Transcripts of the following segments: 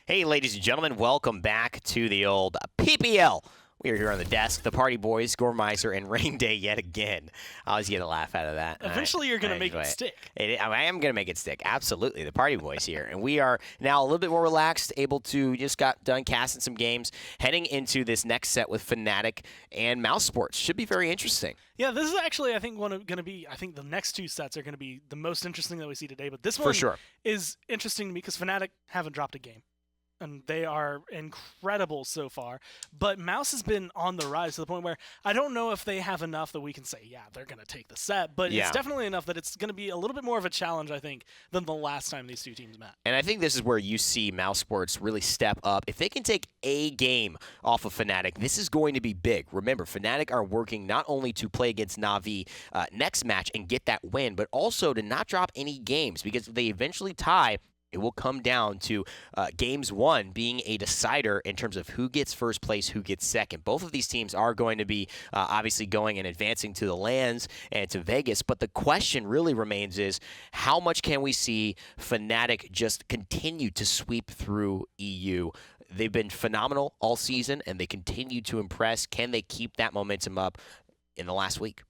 Hey, ladies and gentlemen, welcome back to the old PPL. We are here on the desk, the Party Boys, Gormizer, and Rain Day yet again. I always get a laugh out of that. Eventually, you're going to make it stick. I am going to make it stick. Absolutely. The Party Boys here. And we are now a little bit more relaxed, able to just got done casting some games, heading into this next set with Fnatic and Mousesports. Should be very interesting. Yeah, this is actually, I think, going to be, I think the next two sets are going to be the most interesting that we see today. But this one For sure. is interesting to me because Fnatic haven't dropped a game. And they are incredible so far. But Mouse has been on the rise to the point where I don't know if they have enough that we can say, yeah, they're going to take the set. But it's definitely enough that it's going to be a little bit more of a challenge, I think, than the last time these two teams met. And I think this is where you see Mousesports really step up. If they can take a game off of Fnatic, this is going to be big. Remember, Fnatic are working not only to play against Na'Vi next match and get that win, but also to not drop any games, because if they eventually tie, it will come down to games one being a decider in terms of who gets first place, who gets second. Both of these teams are going to be obviously going and advancing to the lands and to Vegas, but the question really remains is how much can we see Fnatic just continue to sweep through EU? They've been phenomenal all season, and they continue to impress. Can they keep that momentum up in the last week?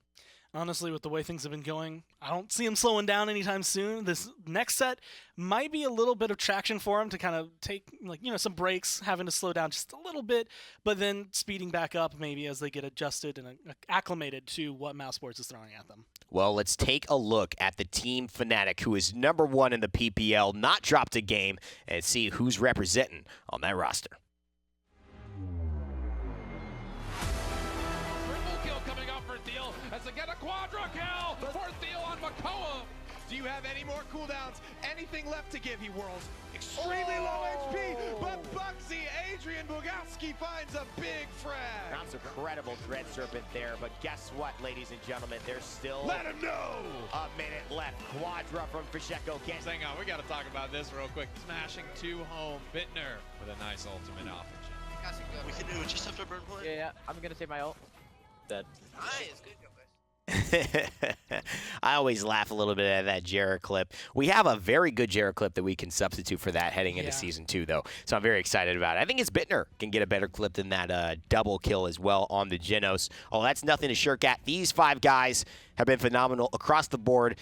Honestly, with the way things have been going, I don't see them slowing down anytime soon. This next set might be a little bit of traction for them to kind of take, some breaks, having to slow down just a little bit, but then speeding back up maybe as they get adjusted and acclimated to what Mousesports is throwing at them. Well, let's take a look at the team Fnatic, who is #1 in the PPL, not dropped a game, and see who's representing on that roster. Thiele as they get a quadra kill for Thiele on Makoa. Do you have any more cooldowns? Anything left to give? He whirls extremely low HP, but Bugsy, Adrian Bugowski finds a big frag. That's a credible Dread Serpent there, but guess what, ladies and gentlemen? There's still Let him know! A minute left. Quadra from Fisheko. Hang on, we got to talk about this real quick. Smashing 2 home. Bittner with a nice ultimate off of Jin. We can do it just after burn point. Yeah, I'm gonna save my ult. Dead. Nice, good job, guys. I always laugh a little bit at that Jera clip. We have a very good Jera clip that we can substitute for that heading into Season 2, though. So I'm very excited about it. I think it's Bittner can get a better clip than that double kill as well on the Genos. Oh, that's nothing to shirk at. These 5 guys have been phenomenal across the board.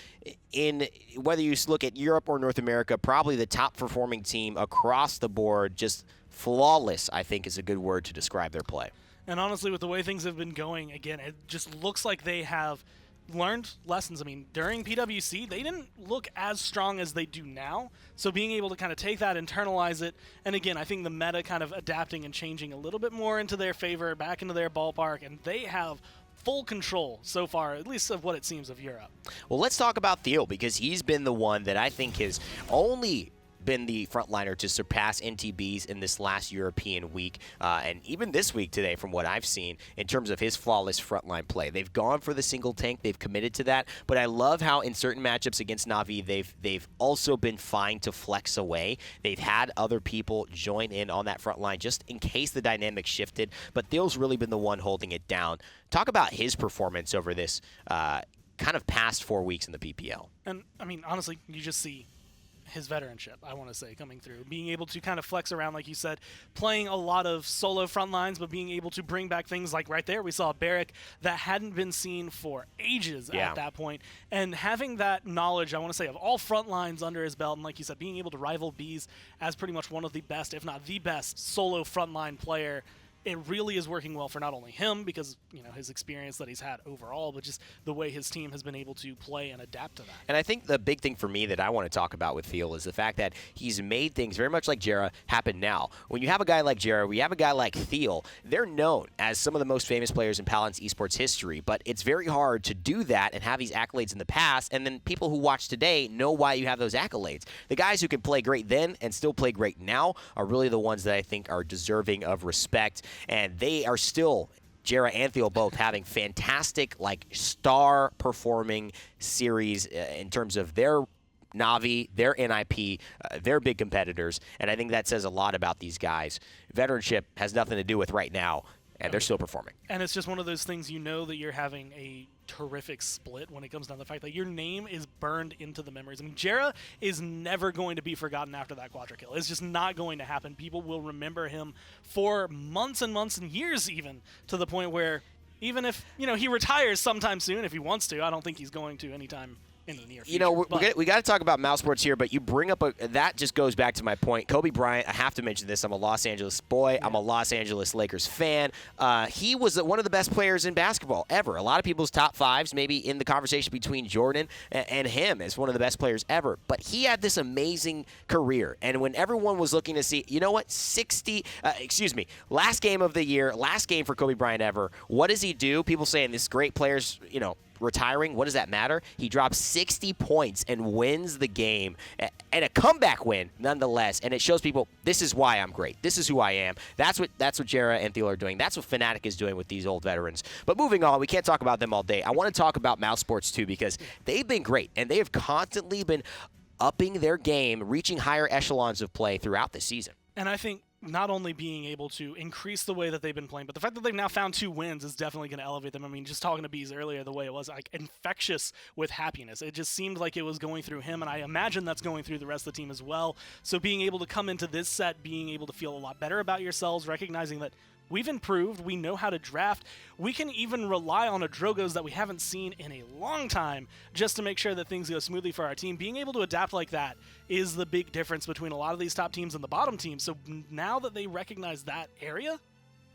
In whether you look at Europe or North America, probably the top performing team across the board. Just flawless, I think, is a good word to describe their play. And honestly, with the way things have been going, again, it just looks like they have learned lessons. I mean, during PWC, they didn't look as strong as they do now. So being able to kind of take that, internalize it, and again, I think the meta kind of adapting and changing a little bit more into their favor, back into their ballpark, and they have full control so far, at least of what it seems of Europe. Well, let's talk about Thiele, because he's been the one that I think has only been the frontliner to surpass NTBs in this last European week, and even this week today from what I've seen in terms of his flawless frontline play. They've gone for the single tank, they've committed to that, but I love how in certain matchups against Na'Vi, they've also been fine to flex away. They've had other people join in on that front line just in case the dynamic shifted, but Thiele's really been the one holding it down. Talk about his performance over this kind of past 4 weeks in the PPL. And, I mean, honestly, you just see his veteranship, I want to say, coming through. Being able to kind of flex around, like you said, playing a lot of solo front lines, but being able to bring back things like right there, we saw a Barrack that hadn't been seen for ages at that point. And having that knowledge, I want to say, of all front lines under his belt, and like you said, being able to rival Bees as pretty much one of the best, if not the best, solo frontline player, it really is working well for not only him because, his experience that he's had overall, but just the way his team has been able to play and adapt to that. And I think the big thing for me that I want to talk about with Thiele is the fact that he's made things very much like Jera happen now. When you have a guy like Jera, we have a guy like Thiele, they're known as some of the most famous players in Paladins esports history, but it's very hard to do that and have these accolades in the past, and then people who watch today know why you have those accolades. The guys who can play great then and still play great now are really the ones that I think are deserving of respect, and they are still, Guerra and Thiele both, having fantastic, star performing series in terms of their Na'Vi, their NIP, they're big competitors, and I think that says a lot about these guys. Veteranship has nothing to do with right now, and they're still performing. And it's just one of those things, that you're having a terrific split when it comes down to the fact that your name is burned into the memories. I mean, Guerra is never going to be forgotten after that quadra kill. It's just not going to happen. People will remember him for months and months and years, even to the point where even if, he retires sometime soon if he wants to, I don't think he's going to anytime in the near future. We got to talk about Mousesports here, but you bring up that just goes back to my point. Kobe Bryant, I have to mention this. I'm a Los Angeles boy. Yeah. I'm a Los Angeles Lakers fan. He was one of the best players in basketball ever. A lot of people's top fives, maybe in the conversation between Jordan and him as one of the best players ever. But he had this amazing career. And when everyone was looking to see, last game of the year, last game for Kobe Bryant ever, what does he do? People saying this great player's, retiring. What does that matter? He drops 60 points and wins the game, and a comeback win nonetheless. And it shows people this is why I'm great. This is who I am. That's what Guerra and Thiele are doing. That's what Fnatic is doing with these old veterans. But moving on, we can't talk about them all day. I want to talk about Mousesports too, because they've been great and they have constantly been upping their game, reaching higher echelons of play throughout the season. And I think not only being able to increase the way that they've been playing, but the fact that they've now found 2 wins is definitely going to elevate them. I mean, just talking to Bees earlier, the way it was like infectious with happiness. It just seemed like it was going through him, and I imagine that's going through the rest of the team as well. So being able to come into this set, being able to feel a lot better about yourselves, recognizing that we've improved, we know how to draft, we can even rely on a Drogos that we haven't seen in a long time just to make sure that things go smoothly for our team. Being able to adapt like that is the big difference between a lot of these top teams and the bottom teams. So now that they recognize that area,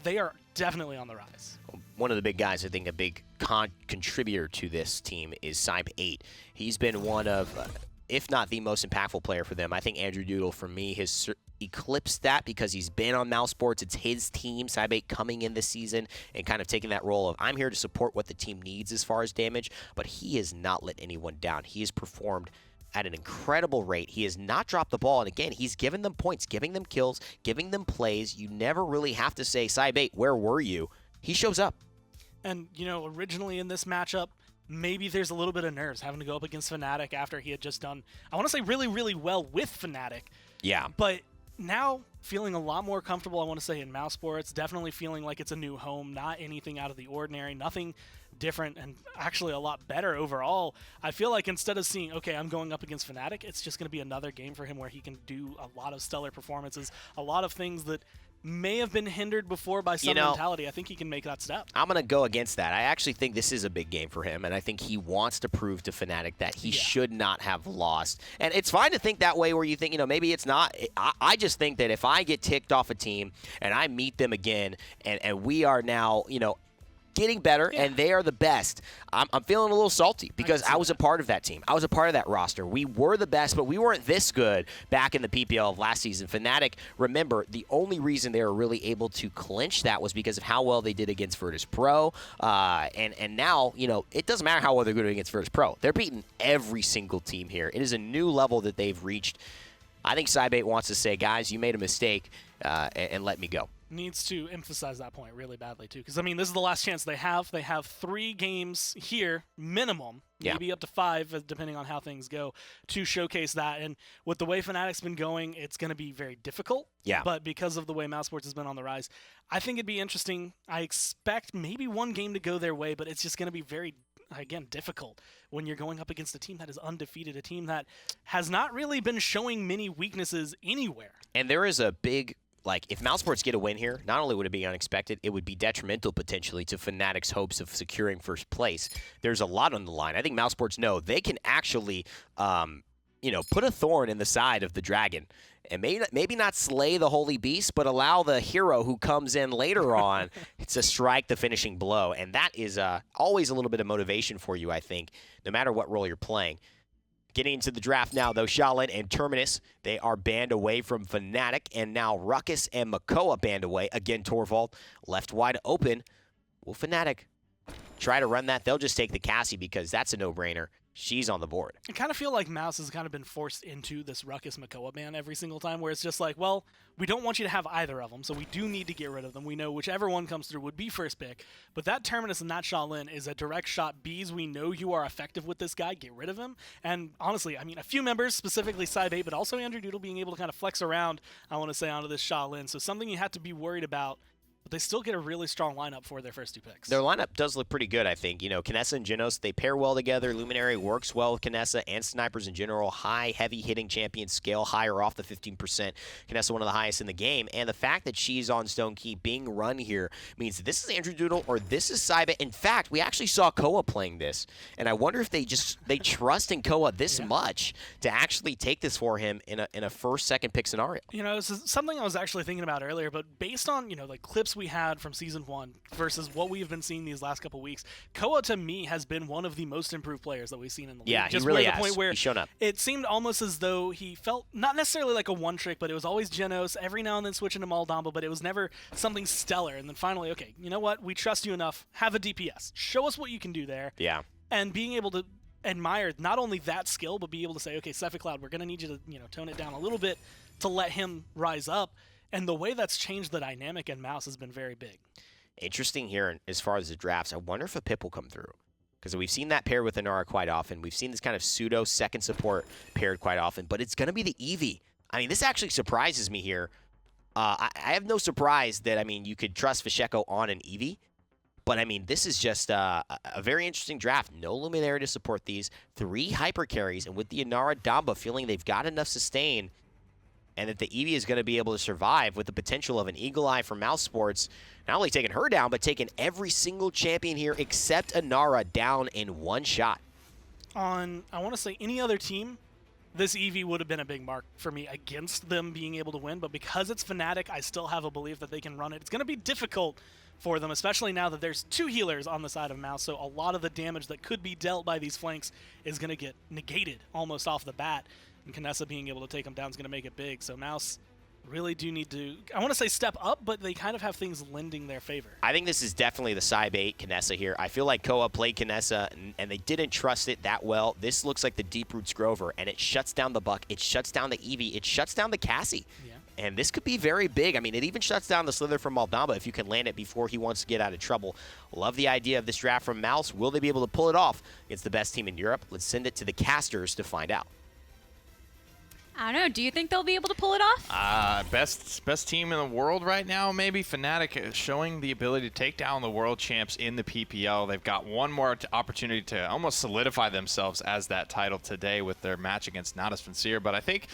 they are definitely on the rise. One of the big guys, I think a big contributor to this team is Sybe8. He's been one of, if not the most impactful player for them. I think Andrew Doodle, for me, has eclipsed that because he's been on Mousesports. It's his team, Sybe8, coming in this season and kind of taking that role of I'm here to support what the team needs as far as damage, but he has not let anyone down. He has performed at an incredible rate. He has not dropped the ball, and again, he's given them points, giving them kills, giving them plays. You never really have to say, Sybe8, where were you? He shows up. And, originally in this matchup, maybe there's a little bit of nerves having to go up against Fnatic after he had just done, I want to say, really, really well with Fnatic. Yeah. But now feeling a lot more comfortable, I want to say, in Mousesports, definitely feeling like it's a new home, not anything out of the ordinary, nothing different, and actually a lot better overall. I feel like instead of seeing, okay, I'm going up against Fnatic, it's just going to be another game for him where he can do a lot of stellar performances, a lot of things that may have been hindered before by some mentality. I think he can make that step. I'm going to go against that. I actually think this is a big game for him, and I think he wants to prove to Fnatic that he should not have lost. And it's fine to think that way where you think, maybe it's not. I just think that if I get ticked off a team and I meet them again and we are now, getting better, and they are the best, I'm feeling a little salty because I was a part of that team. I was a part of that roster. We were the best, but we weren't this good back in the PPL of last season. Fnatic, remember, the only reason they were really able to clinch that was because of how well they did against Virtus Pro. And now, it doesn't matter how well they're doing against Virtus Pro. They're beating every single team here. It is a new level that they've reached. I think Sybe8 wants to say, guys, you made a mistake, and let me go. Needs to emphasize that point really badly, too. Because, this is the last chance they have. They have 3 games here, minimum, maybe up to 5, depending on how things go, to showcase that. And with the way Fnatic's been going, it's going to be very difficult. Yeah. But because of the way Mousesports has been on the rise, I think it'd be interesting. I expect maybe 1 game to go their way, but it's just going to be very, again, difficult when you're going up against a team that is undefeated, a team that has not really been showing many weaknesses anywhere. And there is a big... if Mousesports get a win here, not only would it be unexpected, it would be detrimental potentially to Fnatic's hopes of securing first place. There's a lot on the line. I think Mousesports know they can actually, put a thorn in the side of the dragon. And maybe not slay the holy beast, but allow the hero who comes in later on to strike the finishing blow. And that is always a little bit of motivation for you, I think, no matter what role you're playing. Getting into the draft now, though, Shaolin and Terminus, they are banned away from Fnatic, and now Ruckus and Makoa banned away. Again, Torvald left wide open. Will Fnatic try to run that? They'll just take the Cassie because that's a no-brainer. She's on the board. I kind of feel like Mouse has kind of been forced into this Ruckus Makoa ban every single time, where it's just like, well, we don't want you to have either of them, so we do need to get rid of them. We know whichever one comes through would be first pick, but that Terminus and that Shaolin is a direct shot. Bees, we know you are effective with this guy. Get rid of him. And honestly, a few members, specifically Sybe8, but also Andrew Doodle being able to kind of flex around, I want to say, onto this Shaolin. So something you have to be worried about. but they still get a really strong lineup for their first 2 picks. Their lineup does look pretty good, I think. You know, Kinessa and Genos, they pair well together. Luminary works well with Kinessa and snipers in general. High, heavy hitting champion scale, higher off the 15%. Kinessa, one of the highest in the game. And the fact that she's on Stone Keep being run here means that this is Andrew Doodle or this is Saiba. In fact, we actually saw Koa playing this. And I wonder if they trust in Koa this much to actually take this for him in a first, second pick scenario. You know, this is something I was actually thinking about earlier, but based on, you know, like clips we had from Season 1 versus what we've been seeing these last couple weeks, Koa to me has been one of the most improved players that we've seen in the league. Yeah, just he really the has. Point where He's shown up. It seemed almost as though he felt not necessarily like a one trick, but it was always Genos, every now and then switching to Maldamba, but it was never something stellar. And then finally, okay, you know what? We trust you enough. Have a DPS. Show us what you can do there. Yeah. And being able to admire not only that skill, but be able to say, okay, Sephic Cloud, we're going to need you to, you know, tone it down a little bit to let him rise up. And the way that's changed the dynamic in Mouse has been very big. Interesting here as far as the drafts. I wonder if a Pip will come through. Because we've seen that pair with Inara quite often. We've seen this kind of pseudo second support paired quite often. But it's going to be the Eevee. I mean, this actually surprises me here. I have no surprise that, I mean, you could trust Fasheko on an Eevee. But, I mean, this is just a very interesting draft. No Luminary to support these. 3 hyper carries. And with the Inara Damba feeling they've got enough sustain and that the Eevee is going to be able to survive with the potential of an Eagle Eye from Mousesports, not only taking her down, but taking every single champion here except Inara down in 1 shot. On, I want to say, any other team, this Eevee would have been a big mark for me against them being able to win. But because it's Fnatic, I still have a belief that they can run it. It's going to be difficult for them, especially now that there's 2 healers on the side of Mouse. So a lot of the damage that could be dealt by these flanks is going to get negated almost off the bat. And Kinessa being able to take them down is going to make it big. So Mouse really do need to, I want to say step up, but they kind of have things lending their favor. I think this is definitely the side bait Kinessa here. I feel like Koa played Kinessa, and they didn't trust it that well. This looks like the Deep Roots Grover, and it shuts down the Buck. It shuts down the Eevee. It shuts down the Cassie. Yeah. And this could be very big. I mean, it even shuts down the Slither from Maldamba if you can land it before he wants to get out of trouble. Love the idea of this draft from Mouse. Will they be able to pull it off against the best team in Europe? Let's send it to the casters to find out. I don't know. Do you think they'll be able to pull it off? Best team in the world right now, maybe. Fnatic is showing the ability to take down the world champs in the PPL. They've got one more opportunity to almost solidify themselves as that title today with their match against Not As Sincere. But I think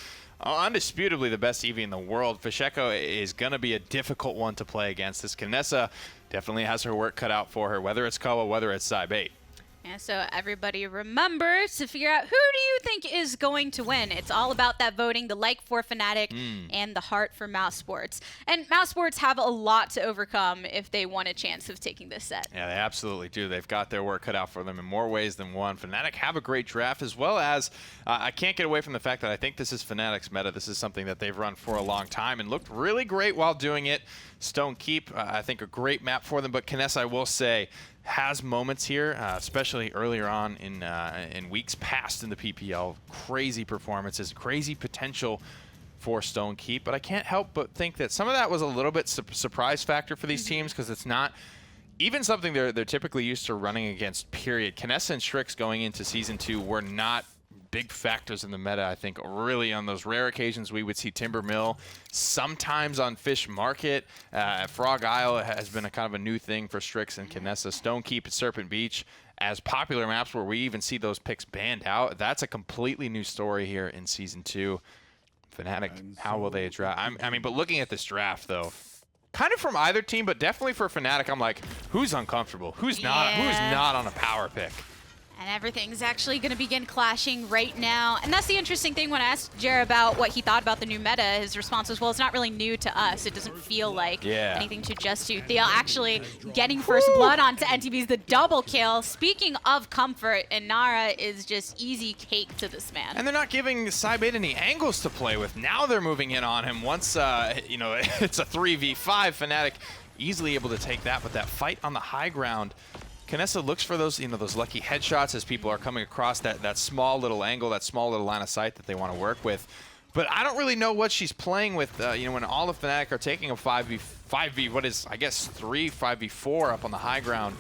undisputably the best Eevee in the world. Fasheko is going to be a difficult one to play against. This Kinessa definitely has her work cut out for her, whether it's Koa, whether it's Saibait. And so everybody remember to figure out who do you think is going to win. It's all about that voting, the like for Fnatic and the heart for Mousesports. And Mousesports have a lot to overcome if they want a chance of taking this set. Yeah, they absolutely do. They've got their work cut out for them in more ways than one. Fnatic have a great draft, as well as I can't get away from the fact that I think this is Fnatic's meta. This is something that they've run for a long time and looked really great while doing it. Stone Keep, I think, a great map for them, but Kinessa, I will say, has moments here, especially earlier on in weeks past in the PPL. Crazy performances, crazy potential for Stone Keep, but I can't help but think that some of that was a little bit surprise factor for these teams, because it's not even something they're typically used to running against, period. Kinessa and Strix going into Season 2 were not big factors in the meta. I think really on those rare occasions we would see Timber Mill, sometimes on Fish Market. Frog Isle has been a kind of a new thing for Strix and Kinessa. Stone Keep and Serpent Beach as popular maps where we even see those picks banned out. That's a completely new story here in Season 2. Fnatic, how will they draft? I mean, but looking at this draft though, kind of from either team, but definitely for Fnatic, I'm like, who's uncomfortable? Who's not? Who's not on a power pick? And everything's actually going to begin clashing right now. And that's the interesting thing. When I asked Jer about what he thought about the new meta, his response was, well, it's not really new to us. It doesn't feel like anything to adjust to. Thiele actually getting first blood onto NTB's the double kill. Speaking of comfort, Inara is just easy cake to this man. And they're not giving Saibait any angles to play with. Now they're moving in on him. Once, you know, it's a 3v5, Fnatic easily able to take that. But that fight on the high ground, Kinessa looks for those, you know, those lucky headshots as people are coming across that small little angle, that small little line of sight that they want to work with. But I don't really know what she's playing with, you know, when all of Fnatic are taking a 5v, what is, I guess, 5v4 up on the high ground.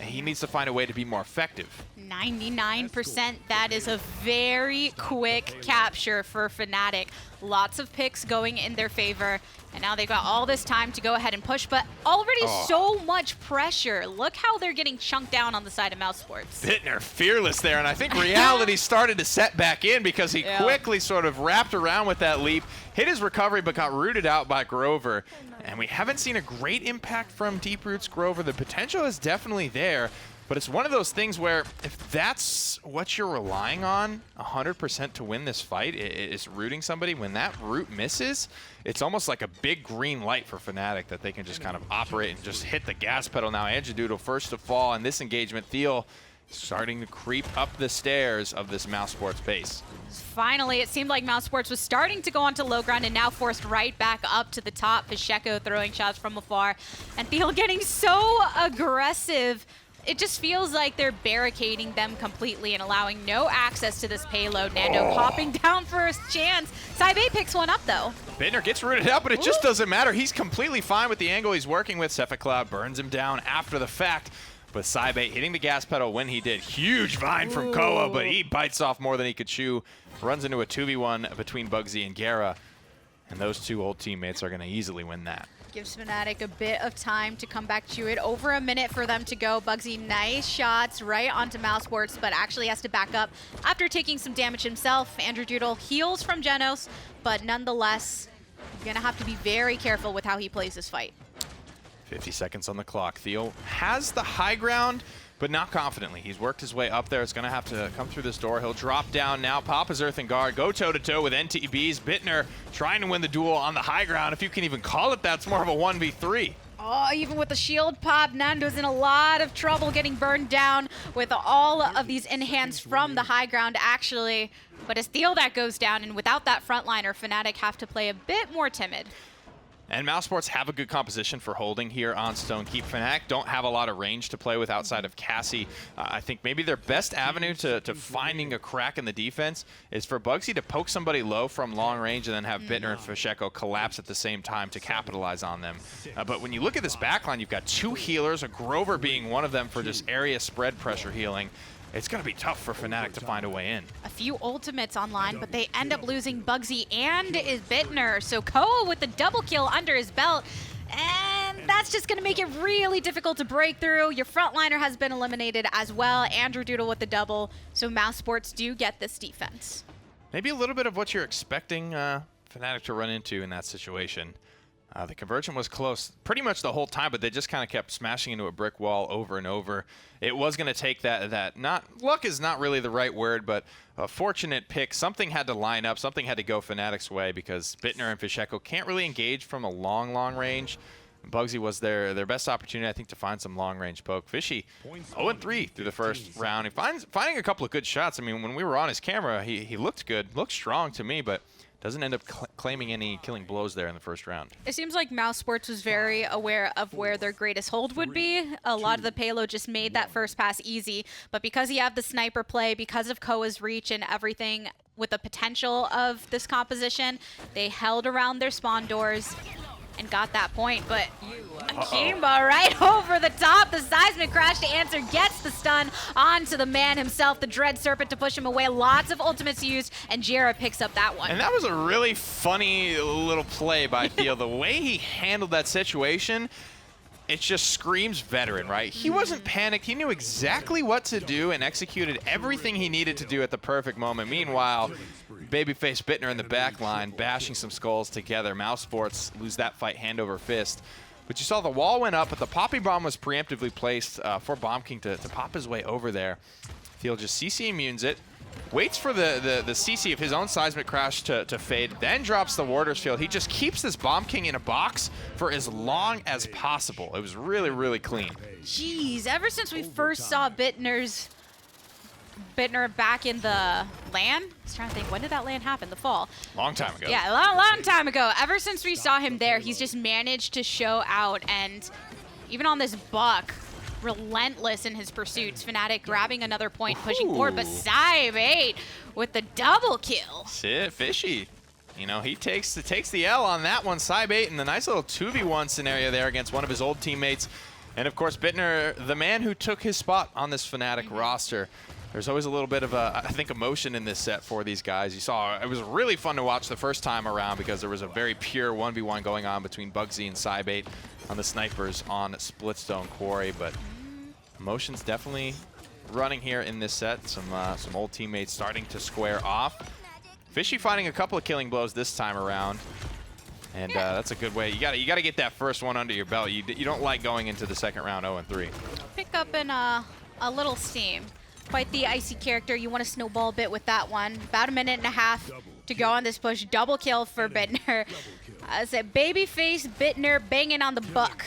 He needs to find a way to be more effective. 99%. That is a very quick capture for Fnatic. Lots of picks going in their favor. And now they've got all this time to go ahead and push, but already so much pressure. Look how they're getting chunked down on the side of Mousesports. Bittner fearless there, and I think reality started to set back in because he quickly sort of wrapped around with that leap, hit his recovery, but got rooted out by Grover. And we haven't seen a great impact from Deep Roots Grover. The potential is definitely there, but it's one of those things where if that's what you're relying on 100% to win this fight, is rooting somebody, when that root misses, it's almost like a big green light for Fnatic that they can just kind of operate and just hit the gas pedal now. Andrew first to fall in this engagement. Thiele starting to creep up the stairs of this Mousesports base. Finally, it seemed like Mousesports was starting to go onto low ground and now forced right back up to the top. Pacheco throwing shots from afar. And Thiele getting so aggressive. It just feels like they're barricading them completely and allowing no access to this payload. Nando popping down for a chance. Saibei picks one up, though. Bittner gets rooted out, but it just doesn't matter. He's completely fine with the angle he's working with. Cephacloud burns him down after the fact. But Saibei hitting the gas pedal when he did. Huge vine from Koa, but he bites off more than he could chew. Runs into a 2v1 between Bugsy and Guerra. And those two old teammates are going to easily win that. Gives Fnatic a bit of time to come back to it. Over a minute for them to go. Bugsy, nice shots right onto Mousesports, but actually has to back up after taking some damage himself. Andrew Doodle heals from Genos, but nonetheless, going to have to be very careful with how he plays this fight. 50 seconds on the clock. Thiele has the high ground, but not confidently. He's worked his way up there. It's going to have to come through this door. He'll drop down now, pop his Earthen Guard, go toe-to-toe with NTBs. Bittner trying to win the duel on the high ground. If you can even call it that, it's more of a 1v3. Oh, even with the shield pop, Nando's in a lot of trouble getting burned down with all of these in-hands from the high ground, actually. But it's Thiele that goes down, and without that frontliner, Fnatic have to play a bit more timid. And Mousesports have a good composition for holding here on Stone Keep. Fnatic don't have a lot of range to play with outside of Cassie. I think maybe their best avenue to finding a crack in the defense is for Bugsy to poke somebody low from long range and then have Bittner and Pacheco collapse at the same time to capitalize on them. But when you look at this backline, you've got two healers, a Grover being one of them for just area spread pressure healing. It's going to be tough for Fnatic to find a way in. A few ultimates online, but they end up losing Bugsy and is Bittner. So Koa with the double kill under his belt. And that's just going to make it really difficult to break through. Your frontliner has been eliminated as well. Andrew Doodle with the double. So Mousesports do get this defense. Maybe a little bit of what you're expecting Fnatic to run into in that situation. The conversion was close pretty much the whole time, but they just kind of kept smashing into a brick wall over and over. It was going to take luck is not really the right word, but a fortunate pick. Something had to line up. Something had to go Fnatic's way because Bittner and Pacheco can't really engage from a long range. Bugsy was their best opportunity, I think, to find some long-range poke. Fishy 0-3 through the first round. He finding a couple of good shots. I mean, when we were on his camera, he looked good, looked strong to me, but doesn't end up claiming any killing blows there in the first round. It seems like Mousesports was very aware of where their greatest hold would be. A lot of the payload just made that first pass easy, but because you have the sniper play, because of Koa's reach and everything with the potential of this composition, they held around their spawn doors and got that point, but Akimba right over the top. The seismic crash to answer gets the stun onto the man himself, the Dread Serpent to push him away. Lots of ultimates used, and Jera picks up that one. And that was a really funny little play by Thiele. The way he handled that situation, it just screams veteran, right? He wasn't panicked. He knew exactly what to do and executed everything he needed to do at the perfect moment. Meanwhile, babyface Bittner in the back line, bashing some skulls together. Mousesports lose that fight hand over fist. But you saw the wall went up, but the Poppy Bomb was preemptively placed for Bomb King to pop his way over there. Thiele just CC immunes it, waits for the CC of his own seismic crash to fade, then drops the Warder's Field. He just keeps this Bomb King in a box for as long as possible. It was really clean. Jeez, ever since we first saw Bittner back in the LAN, I was trying to think, when did that LAN happen? The fall. Long time ago. Yeah, a long time ago. Ever since we saw him there, he's just managed to show out, and even on this Buck, relentless in his pursuits. Fnatic grabbing another point, pushing forward, but Saibei with the double kill. Shit, Fishy. You know, he takes the L on that one. Saibei in the nice little 2v1 scenario there against one of his old teammates. And of course, Bittner, the man who took his spot on this Fnatic roster. There's always a little bit of, I think, emotion in this set for these guys. You saw, it was really fun to watch the first time around because there was a very pure 1v1 going on between Bugsy and Cybate on the snipers on Splitstone Quarry, but emotion's definitely running here in this set. Some old teammates starting to square off. Fishy finding a couple of killing blows this time around, and that's a good way. You got to get that first one under your belt. You don't like going into the second round 0-3. Pick up in a little steam. Quite the icy character. You want to snowball a bit with that one. About a minute and a half to go on this push. Double kill for Bittner. I said babyface Bittner banging on the buck.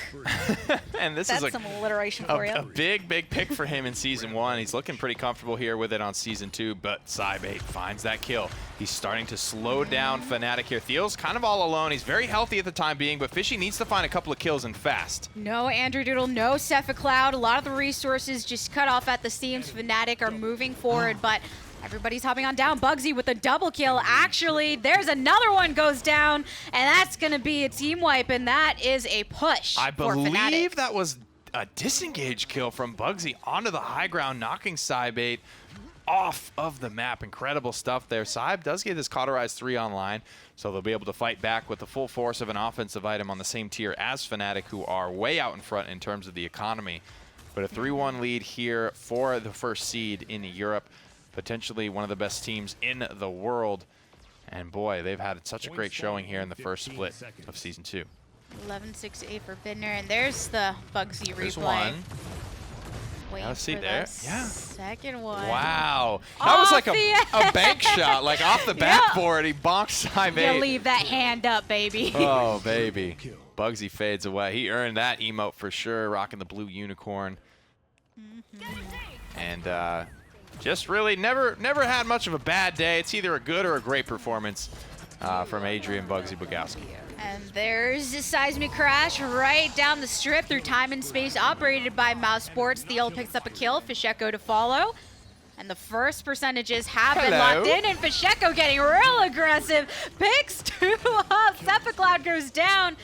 And this That's is some alliteration for you. A big pick for him in Season 1. He's looking pretty comfortable here with it on Season 2, but Cybate finds that kill. He's starting to slow down Fnatic here. Thiele's kind of all alone. He's very healthy at the time being, but Fishy needs to find a couple of kills and fast. No Andrew Doodle, no Cephacloud. A lot of the resources just cut off at the seams. Fnatic are moving forward, but everybody's hopping on down. Bugsy with a double kill. Actually, there's another one goes down, and that's going to be a team wipe, and that is a push I for Fnatic. believe that was a disengage kill from Bugsy onto the high ground, knocking Cybate off of the map. Incredible stuff there. Cyb does get his Cauterize 3 online, so they'll be able to fight back with the full force of an offensive item on the same tier as Fnatic, who are way out in front in terms of the economy. But a 3-1 lead here for the first seed in Europe. Potentially one of the best teams in the world. And boy, they've had such a great showing here in the first split of Season 2. 11-6-8 for Bittner, and there's the Bugsy replay. There's one. Waiting See for there? the Yeah. second one. Wow. That was like a bank shot, like off the backboard. He bonks Cybate. You leave that hand up, baby. Oh, baby. Bugsy fades away. He earned that emote for sure, rocking the blue unicorn. And just really never had much of a bad day. It's either a good or a great performance from Adrian Bugsy Bogowski. And there's a seismic crash right down the strip through time and space operated by Mousesports. Thiele picks up a kill, Fisheko to follow. And the first percentages have been locked in, and Fisheko getting real aggressive. Picks 2 up, Cephacloud goes down,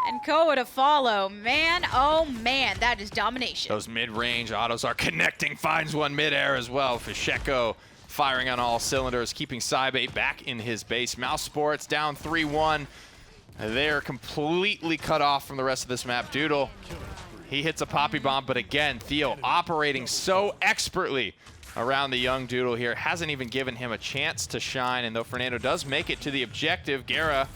and Koa to follow. Man, oh man, that is domination. Those mid-range autos are connecting, finds one mid-air as well. Fisheko firing on all cylinders, keeping Cybate back in his base. Mousesports down 3-1. They're completely cut off from the rest of this map. Doodle, he hits a poppy bomb, but again, Thiele operating so expertly around the young Doodle here. Hasn't even given him a chance to shine, and though Fernando does make it to the objective, Guerra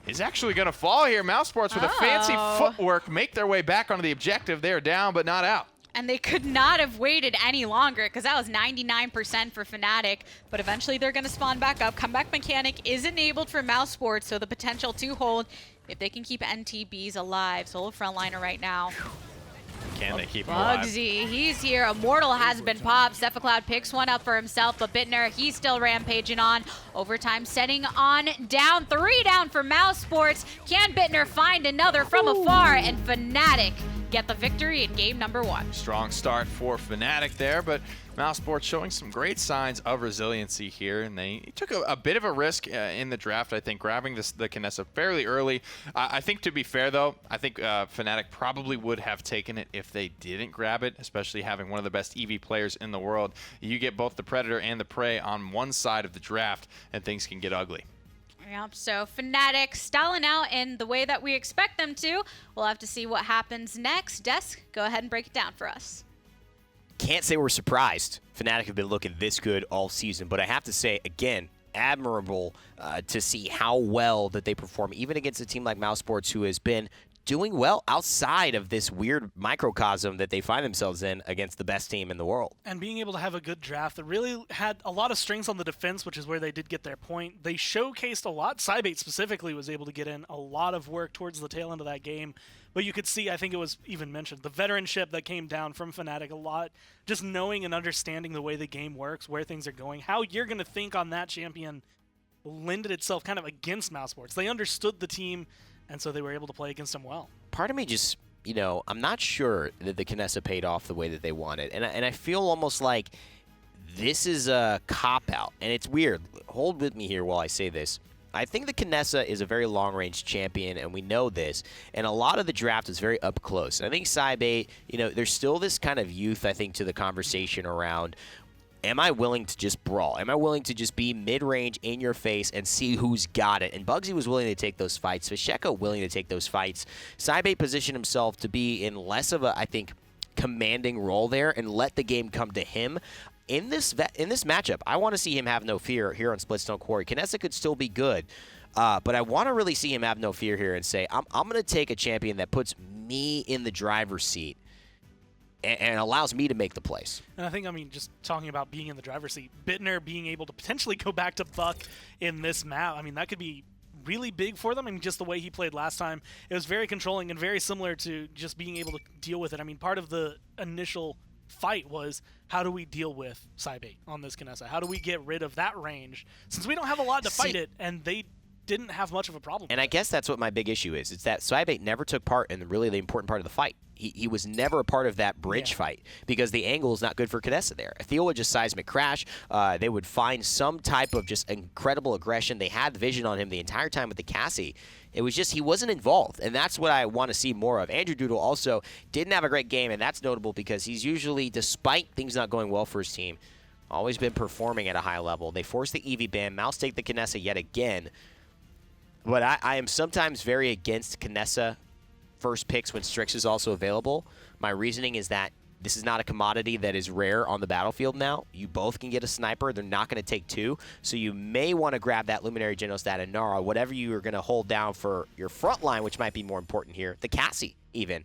is actually going to fall here. Mousesports with a fancy footwork make their way back onto the objective. They're down, but not out. And they could not have waited any longer because that was 99% for Fnatic. But eventually they're going to spawn back up. Comeback mechanic is enabled for Mousesports, so the potential to hold if they can keep NTBs alive. Solo frontliner right now. Can they keep him alive? Bugsy, he's here. Immortal has been popped. Cephacloud picks one up for himself, but Bittner, he's still rampaging on. Overtime setting on down. 3 down for Mousesports. Can Bittner find another from afar? And Fnatic get the victory in game number 1. Strong start for Fnatic there, but Mousesports showing some great signs of resiliency here, and they took a bit of a risk in the draft, I think, grabbing the Kinessa fairly early. I think, to be fair, though, I think Fnatic probably would have taken it if they didn't grab it, especially having one of the best EV players in the world. You get both the Predator and the Prey on one side of the draft, and things can get ugly. Yep, so Fnatic stalling out in the way that we expect them to. We'll have to see what happens next. Desk, go ahead and break it down for us. Can't say we're surprised. Fnatic have been looking this good all season, but I have to say, again, admirable to see how well that they perform, even against a team like Mousesports, who has been doing well outside of this weird microcosm that they find themselves in against the best team in the world. And being able to have a good draft that really had a lot of strengths on the defense, which is where they did get their point. They showcased a lot. Cybate specifically was able to get in a lot of work towards the tail end of that game. But you could see, I think it was even mentioned, the veteranship that came down from Fnatic a lot, just knowing and understanding the way the game works, where things are going, how you're going to think on that champion lended itself kind of against Mousesports. They understood the team, and so they were able to play against them well. Part of me just, I'm not sure that the Kinessa paid off the way that they wanted. And I feel almost like this is a cop-out. And it's weird. Hold with me here while I say this. I think the Kinessa is a very long-range champion, and we know this. And a lot of the draft is very up close. I think Cybate, there's still this kind of youth, I think, to the conversation around am I willing to just brawl? Am I willing to just be mid-range in your face and see who's got it? And Bugsy was willing to take those fights. Visheko willing to take those fights. Saibate positioned himself to be in less of a, I think, commanding role there and let the game come to him. In this matchup, I want to see him have no fear here on Splitstone Quarry. Knessa could still be good, but I want to really see him have no fear here and say, I'm going to take a champion that puts me in the driver's seat and allows me to make the plays. And I think, I mean, just talking about being in the driver's seat, Bittner being able to potentially go back to Buck in this map, I mean, that could be really big for them. I mean, just the way he played last time, it was very controlling and very similar to just being able to deal with it. I mean, part of the initial fight was, how do we deal with Saibate on this Knessa? How do we get rid of that range? Since we don't have a lot to fight it, and they didn't have much of a problem. And I guess that's what my big issue is. It's that Saibate never took part in really the important part of the fight. He was never a part of that bridge fight because the angle is not good for Knessa there. If Thiele would just seismic crash, they would find some type of just incredible aggression. They had vision on him the entire time with the Cassie. It was just he wasn't involved, and that's what I want to see more of. Andrew Doodle also didn't have a great game, and that's notable because he's usually, despite things not going well for his team, always been performing at a high level. They forced the EV ban. Mouse take the Knessa yet again. But I am sometimes very against Knessa first picks when Strix is also available. My reasoning is that this is not a commodity that is rare on the battlefield now. You both can get a sniper. They're not going to take two. So you may want to grab that Luminary Genos, that Inara, whatever you are going to hold down for your front line, which might be more important here, the Cassie even,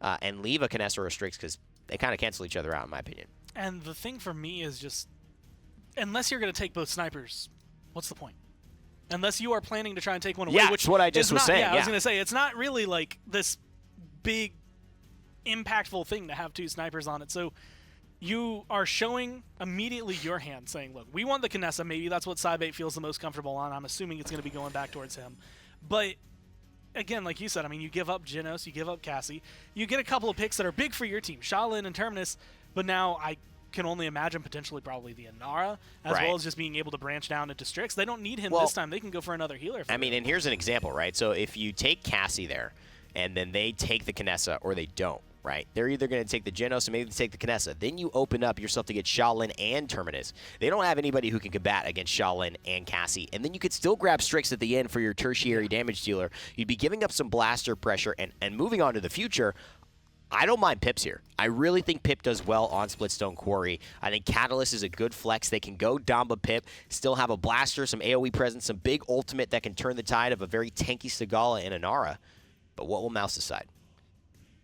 and leave a Knessa or a Strix because they kind of cancel each other out in my opinion. And the thing for me is just, unless you're going to take both snipers, what's the point? Unless you are planning to try and take one away, which that's what I just was saying. Yeah, I was going to say, it's not really like this big, impactful thing to have two snipers on it. So you are showing immediately your hand, saying, look, we want the Knessa. Maybe that's what Saibate feels the most comfortable on. I'm assuming it's going to be going back towards him. But again, like you said, I mean, you give up Genos, you give up Cassie. You get a couple of picks that are big for your team, Shaolin and Terminus, but now I can only imagine potentially probably the Inara, as well as just being able to branch down into Strix. They don't need him this time. They can go for another healer. I mean, and here's an example, right? So if you take Cassie there, and then they take the Knessa, or they don't, right? They're either going to take the Genos or maybe they take the Knessa. Then you open up yourself to get Shaolin and Terminus. They don't have anybody who can combat against Shaolin and Cassie. And then you could still grab Strix at the end for your tertiary damage dealer. You'd be giving up some blaster pressure and moving on to the future. I don't mind Pips here. I really think Pip does well on Splitstone Quarry. I think Catalyst is a good flex. They can go Damba Pip, still have a blaster, some AoE presence, some big ultimate that can turn the tide of a very tanky Sagala and Inara. But what will Mouse decide?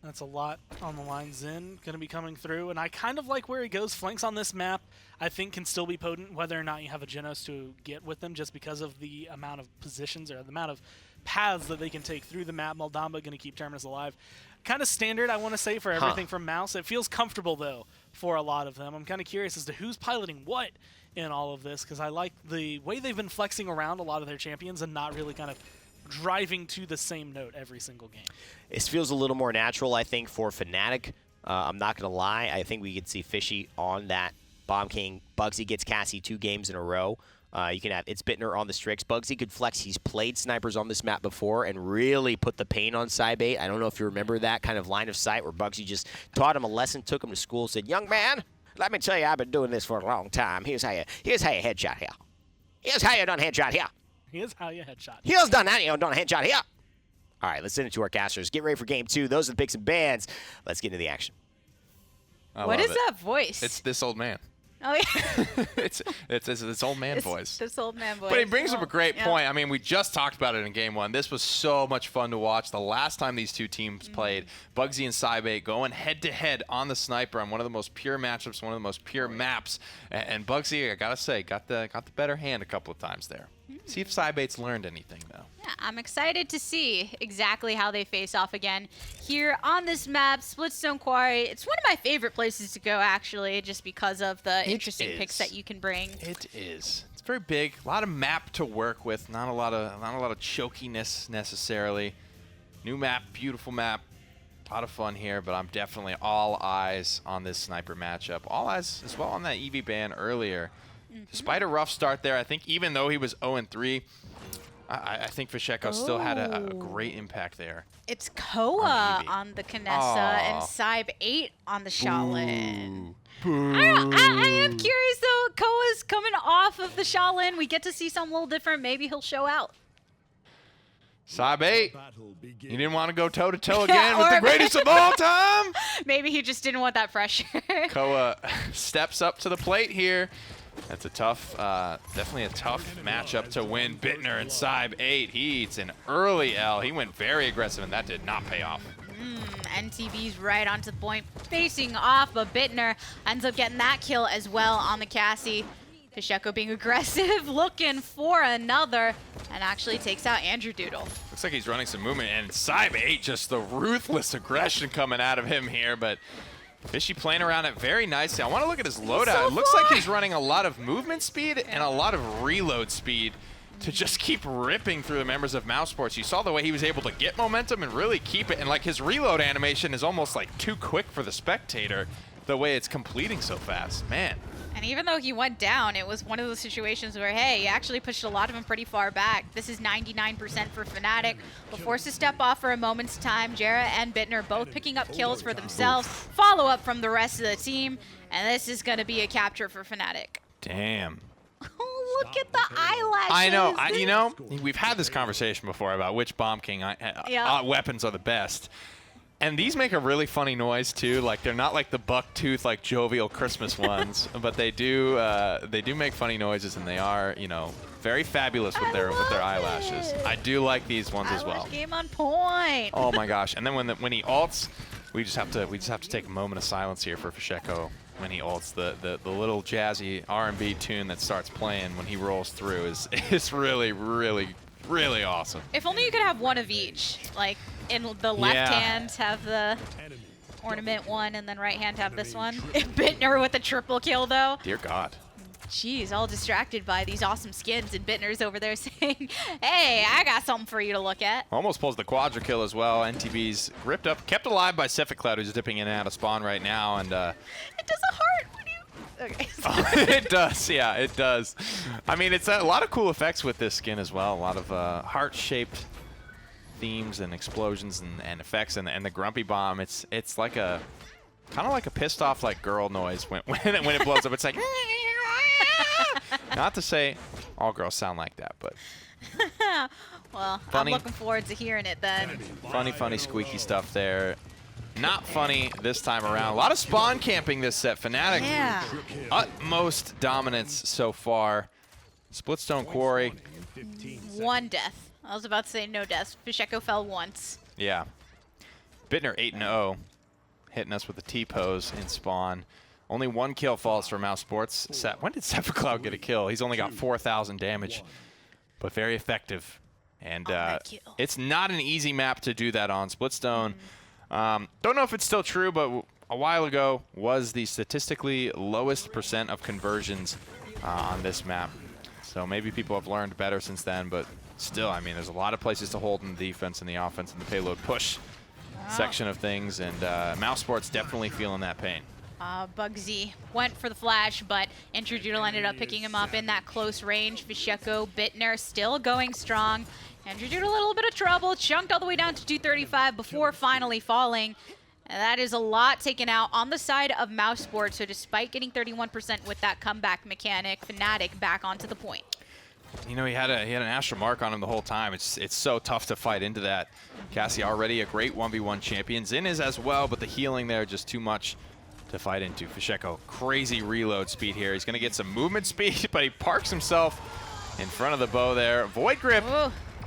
That's a lot on the line. Zen going to be coming through, and I kind of like where he goes. Flanks on this map, I think, can still be potent, whether or not you have a Genos to get with them, just because of the amount of positions or the amount of paths that they can take through the map. Moldamba going to keep Terminus alive. Kind of standard, I want to say, for everything from Mouse. It feels comfortable, though, for a lot of them. I'm kind of curious as to who's piloting what in all of this, because I like the way they've been flexing around a lot of their champions and not really kind of driving to the same note every single game. It feels a little more natural, I think, for Fnatic. I'm not going to lie. I think we could see Fishy on that Bomb King. Bugsy gets Cassie 2 games in a row. You can have it's Bittner on the Strix. Bugsy could flex. He's played snipers on this map before and really put the pain on Saibate. I don't know if you remember that kind of line of sight where Bugsy just taught him a lesson, took him to school, said, "Young man, let me tell you, I've been doing this for a long time. Here's how you headshot here. Here's how you done headshot here. Here's how you headshot. Here's done that. You done a headshot here." All right, let's send it to our casters. Get ready for game 2. Those are the picks and bans. Let's get into the action. What is that voice? It's this old man. Oh, yeah. it's this old man voice. This old man voice. But he brings up a great point. I mean, we just talked about it in Game 1. This was so much fun to watch. The last time these two teams played, Bugsy and Saibate going head-to-head on the sniper on one of the most pure matchups, one of the most pure maps. And Bugsy, I got to say, got the better hand a couple of times there. See if Saibate's learned anything, though. Yeah, I'm excited to see exactly how they face off again here on this map, Splitstone Quarry. It's one of my favorite places to go, actually, just because of the interesting picks that you can bring. It is. It's very big. A lot of map to work with. Not a lot of chokiness necessarily. New map, beautiful map. A lot of fun here, but I'm definitely all eyes on this sniper matchup. All eyes as well on that EV ban earlier. Despite a rough start there, I think even though he was 0-3, I think Fsheko still had a great impact there. It's Koa on the Kanessa and Cybe 8 on the Shaolin. I am curious though. Koa's coming off of the Shaolin. We get to see something a little different. Maybe he'll show out. Cybe 8, you didn't want to go toe-to-toe again with the greatest of all time? Maybe he just didn't want that pressure. Koa steps up to the plate here. That's a tough, definitely a tough matchup to win. Bittner and Cybe 8, he eats an early L. He went very aggressive, and that did not pay off. NTB's right onto the point, facing off, but Bittner ends up getting that kill as well on the Cassie. Fsheko being aggressive, looking for another, and actually takes out Andrew Doodle. Looks like he's running some movement, and Cybe 8, just the ruthless aggression coming out of him here, but Fishy playing around it very nicely. I want to look at his loadout. It looks like he's running a lot of movement speed and a lot of reload speed to just keep ripping through the members of Mousesports. You saw the way he was able to get momentum and really keep it, and like his reload animation is almost like too quick for the spectator, the way it's completing so fast. Man. And even though he went down, it was one of those situations where, hey, he actually pushed a lot of them pretty far back. This is 99% for Fnatic. But forced to step off for a moment's time. Guerra and Bittner both picking up kills for themselves. Follow up from the rest of the team. And this is going to be a capture for Fnatic. Damn. Oh, look at the eyelashes. I know. You know, we've had this conversation before about which Bomb King weapons are the best. And these make a really funny noise too. Like they're not like the buck-tooth, like jovial Christmas ones, but they do make funny noises, and they are, you know, very fabulous with their eyelashes. I do like these ones as well. Game on point. Oh my gosh! And then when he ults, we just have to take a moment of silence here for Fsheko when he ults. The little jazzy R&B tune that starts playing when he rolls through is really awesome. If only you could have one of each, like. In the left hand have the ornament one, and then right hand have this one. Bittner with a triple kill, though. Dear God. Jeez, all distracted by these awesome skins, and Bittner's over there saying, hey, I got something for you to look at. Almost pulls the quadra kill as well. NTB's gripped up, kept alive by Cephid Cloud, who's dipping in and out of spawn right now. And it does a heart when you... Okay. It does, yeah, it does. I mean, it's a lot of cool effects with this skin as well. A lot of heart-shaped themes and explosions and effects, and the grumpy bomb. It's like a kind of like a pissed off like girl noise when it blows up. It's like not to say all girls sound like that, but well, funny. I'm looking forward to hearing it then. Funny squeaky stuff there. Not funny this time around. A lot of spawn camping this set. Fnatic, utmost dominance so far. Splitstone Quarry. One death. I was about to say no deaths. Fsheko fell once. Yeah. Bittner 8-0, hitting us with a T-pose in spawn. Only one kill falls for Mousesports. When did Cephid Cloud get a kill? He's only got 4,000 damage, but very effective. And it's not an easy map to do that on. Splitstone, don't know if it's still true, but a while ago was the statistically lowest % of conversions on this map. So maybe people have learned better since then, but still, I mean, there's a lot of places to hold in the defense and the offense and the payload push section of things, and Mousesports definitely feeling that pain. Bugsy went for the flash, but Andrew Doodle ended up picking him up in that close range. Fsheko, Bittner still going strong. Andrew Doodle a little bit of trouble, chunked all the way down to 235 before finally falling. And that is a lot taken out on the side of Mousesports, so despite getting 31% with that comeback mechanic, Fnatic back onto the point. You know, he had an Astral Mark on him the whole time. It's so tough to fight into that. Cassie already a great 1v1 champion. Xin is as well, but the healing there just too much to fight into. Fsheko, crazy reload speed here. He's going to get some movement speed, but he parks himself in front of the bow there. Void Grip,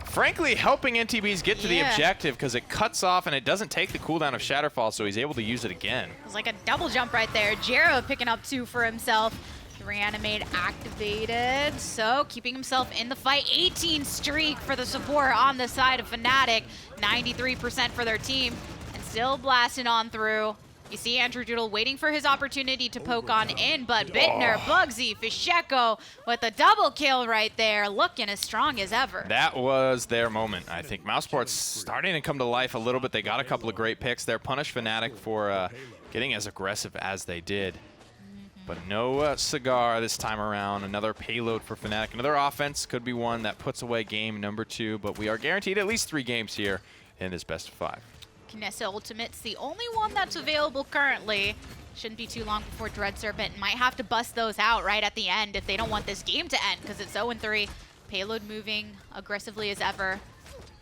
frankly, helping NTBs get to the objective because it cuts off and it doesn't take the cooldown of Shatterfall, so he's able to use it again. It was like a double jump right there. Jero picking up 2 for himself. Reanimate activated, so keeping himself in the fight. 18 streak for the support on the side of Fnatic. 93% for their team, and still blasting on through. You see Andrew Doodle waiting for his opportunity to poke on in, but Bittner, Bugsy, Fsheko with a double kill right there, looking as strong as ever. That was their moment. I think Mousesports starting to come to life a little bit. They got a couple of great picks there. Punish Fnatic for getting as aggressive as they did. But no cigar this time around. Another payload for Fnatic. Another offense could be one that puts away game number 2, but we are guaranteed at least 3 games here in this best of 5. Kinessa Ultimate's the only one that's available currently. Shouldn't be too long before Dread Serpent might have to bust those out right at the end if they don't want this game to end, because it's 0-3. Payload moving aggressively as ever.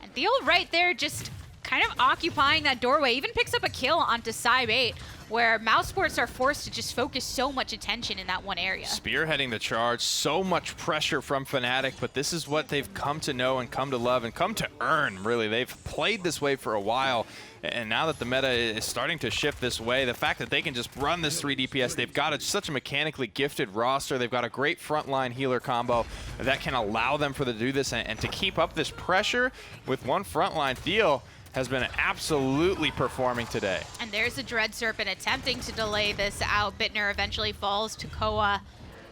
And Thiele right there just kind of occupying that doorway. Even picks up a kill onto Side 8, where Mousesports are forced to just focus so much attention in that one area. Spearheading the charge, so much pressure from Fnatic, but this is what they've come to know and come to love and come to earn, really. They've played this way for a while, and now that the meta is starting to shift this way, the fact that they can just run this 3 DPS, they've got such a mechanically gifted roster, they've got a great frontline healer combo that can allow them to do this and to keep up this pressure with one frontline. Thiele has been absolutely performing today. And there's the Dread Serpent attempting to delay this out. Bittner eventually falls to Koa,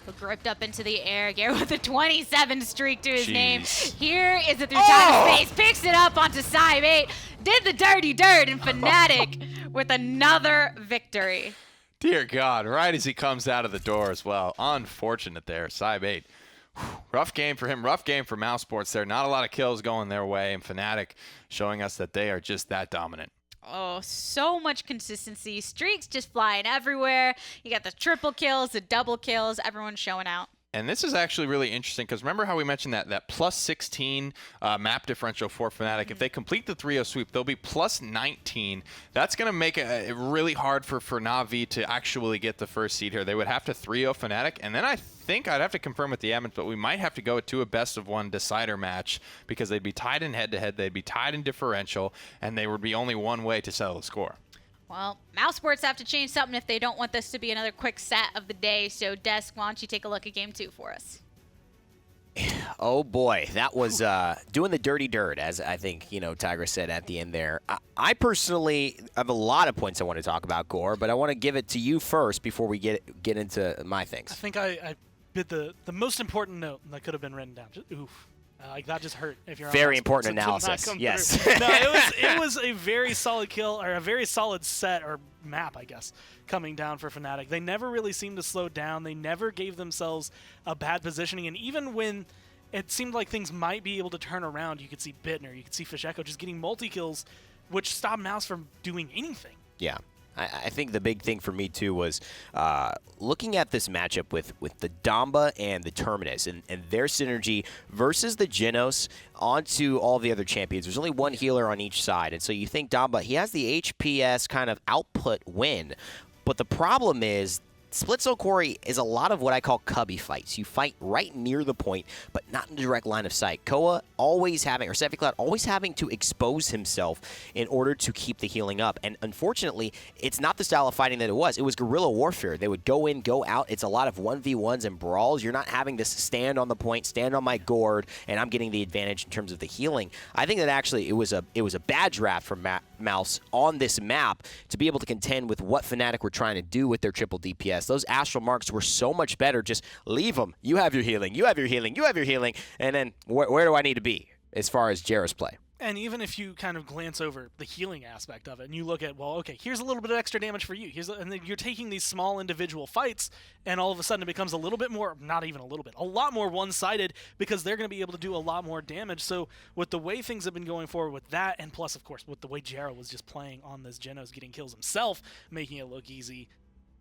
who gripped up into the air. Garrett with a 27 streak to his name. Here is it through time and space. Picks it up onto Side 8. Did the dirty dirt, and Fnatic with another victory. Dear God, right as he comes out of the door as well. Unfortunate there, Side 8. Rough game for him, rough game for Mousesports there. Not a lot of kills going their way, and Fnatic showing us that they are just that dominant. Oh, so much consistency. Streaks just flying everywhere. You got the triple kills, the double kills, everyone's showing out. And this is actually really interesting because remember how we mentioned that plus 16 map differential for Fnatic. If they complete the 3-0 sweep, they'll be plus 19. That's going to make it really hard for Na'Vi to actually get the first seed here. They would have to 3-0 Fnatic, and then I think I'd have to confirm with the admins, but we might have to go to a best-of-1 decider match because they'd be tied in head-to-head, they'd be tied in differential, and they would be only one way to settle the score. Well, Mousesports have to change something if they don't want this to be another quick set of the day. So, Desk, why don't you take a look at Game 2 for us? Oh, boy. That was doing the dirty dirt, as I think, Tigra said at the end there. I personally have a lot of points I want to talk about, Gore, but I want to give it to you first before we get into my things. I think I bit the most important note that could have been written down. Just, oof. Like that just hurt. If you're very on important analysis. Yes. No, it was a very solid kill, or a very solid set or map, I guess, coming down for Fnatic. They never really seemed to slow down. They never gave themselves a bad positioning, and even when it seemed like things might be able to turn around, you could see Bittner, you could see Fish Echo just getting multi-kills, which stopped Mouse from doing anything. Yeah. I think the big thing for me, too, was looking at this matchup with the Damba and the Terminus and their synergy versus the Genos onto all the other champions. There's only one healer on each side, and so you think Damba, he has the HPS kind of output win, but the problem is Split Zone Quarry is a lot of what I call cubby fights. You fight right near the point, but not in direct line of sight. Koa always having, or Cloud always having to expose himself in order to keep the healing up. And unfortunately, it's not the style of fighting that it was. It was guerrilla warfare. They would go in, go out. It's a lot of 1v1s and brawls. You're not having to stand on the point, stand on my gourd, and I'm getting the advantage in terms of the healing. I think that actually it was a bad draft from Mouse on this map to be able to contend with what Fnatic were trying to do with their triple DPS. Those Astral Marks were so much better. Just leave them. You have your healing. You have your healing. You have your healing. And then where do I need to be as far as Jera's play? And even if you kind of glance over the healing aspect of it and you look at, well, okay, here's a little bit of extra damage for you. And then you're taking these small individual fights, and all of a sudden it becomes a little bit more, not even a little bit, a lot more one-sided because they're going to be able to do a lot more damage. So with the way things have been going forward with that, and plus, of course, with the way Jera was just playing on this Genos, getting kills himself, making it look easy,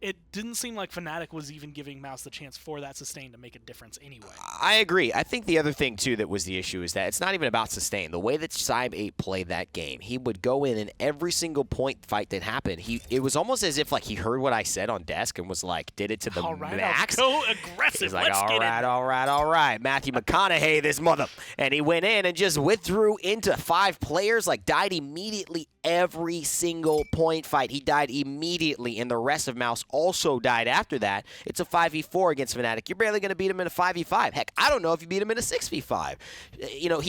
it didn't seem like Fnatic was even giving Mouse the chance for that sustain to make a difference anyway. I agree. I think the other thing, too, that was the issue is that it's not even about sustain. The way that Side 8 played that game, he would go in and every single point fight that happened, it was almost as if like he heard what I said on desk and was like, did it to the max. Go aggressive. He's like, all right. Matthew McConaughey, this mother. And he went in and just withdrew into 5 players, like died immediately every single point fight. He died immediately, and the rest of Mouse also died after that. It's a 5v4 against Fnatic. You're barely going to beat him in a 5v5. Heck, I don't know if you beat him in a 6v5.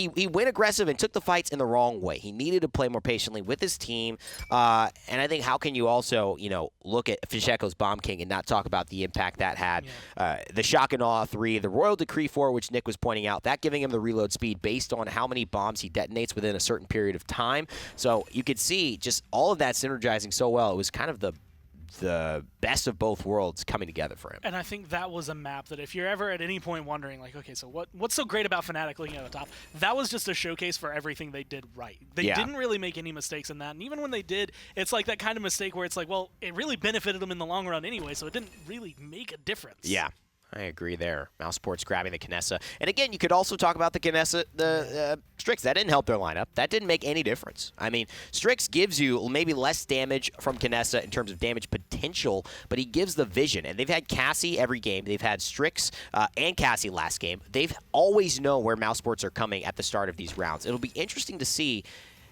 He went aggressive and took the fights in the wrong way. He needed to play more patiently with his team. And I think how can you also, look at Fish Echo's Bomb King and not talk about the impact that had. Yeah. The Shock and Awe 3, the Royal Decree 4, which Nick was pointing out, that giving him the reload speed based on how many bombs he detonates within a certain period of time. So you could see just all of that synergizing so well. It was kind of the the best of both worlds coming together for him. And I think that was a map that if you're ever at any point wondering, like, okay, so what's so great about Fnatic looking at the top, that was just a showcase for everything they did right. They didn't really make any mistakes in that. And even when they did, it's like that kind of mistake where it's like, well, it really benefited them in the long run anyway, so it didn't really make a difference. Yeah. I agree there. Mousesports grabbing the Kinessa. And again, you could also talk about the Kinessa, the Strix. That didn't help their lineup. That didn't make any difference. I mean, Strix gives you maybe less damage from Kinessa in terms of damage potential, but he gives the vision. And they've had Cassie every game. They've had Strix and Cassie last game. They've always known where Mousesports are coming at the start of these rounds. It'll be interesting to see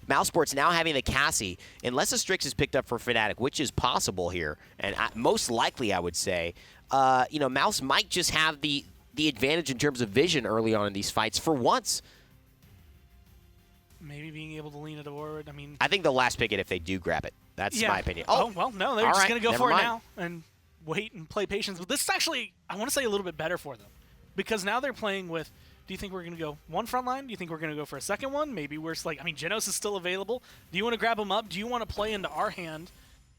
Mousesports now having the Cassie, unless a Strix is picked up for Fnatic, which is possible here, and most likely I would say, Mouse might just have the advantage in terms of vision early on in these fights for once. Maybe being able to lean it forward. I mean, I think they'll last pick it if they do grab it. That's my opinion. Oh, well, no, they're just going to go for mind. it now and wait and play patience. But this is actually, I want to say, a little bit better for them. Because now they're playing with, do you think we're going to go one front line? Do you think we're going to go for a second one? Maybe we're like, I mean, Genos is still available. Do you want to grab him up? Do you want to play into our hand?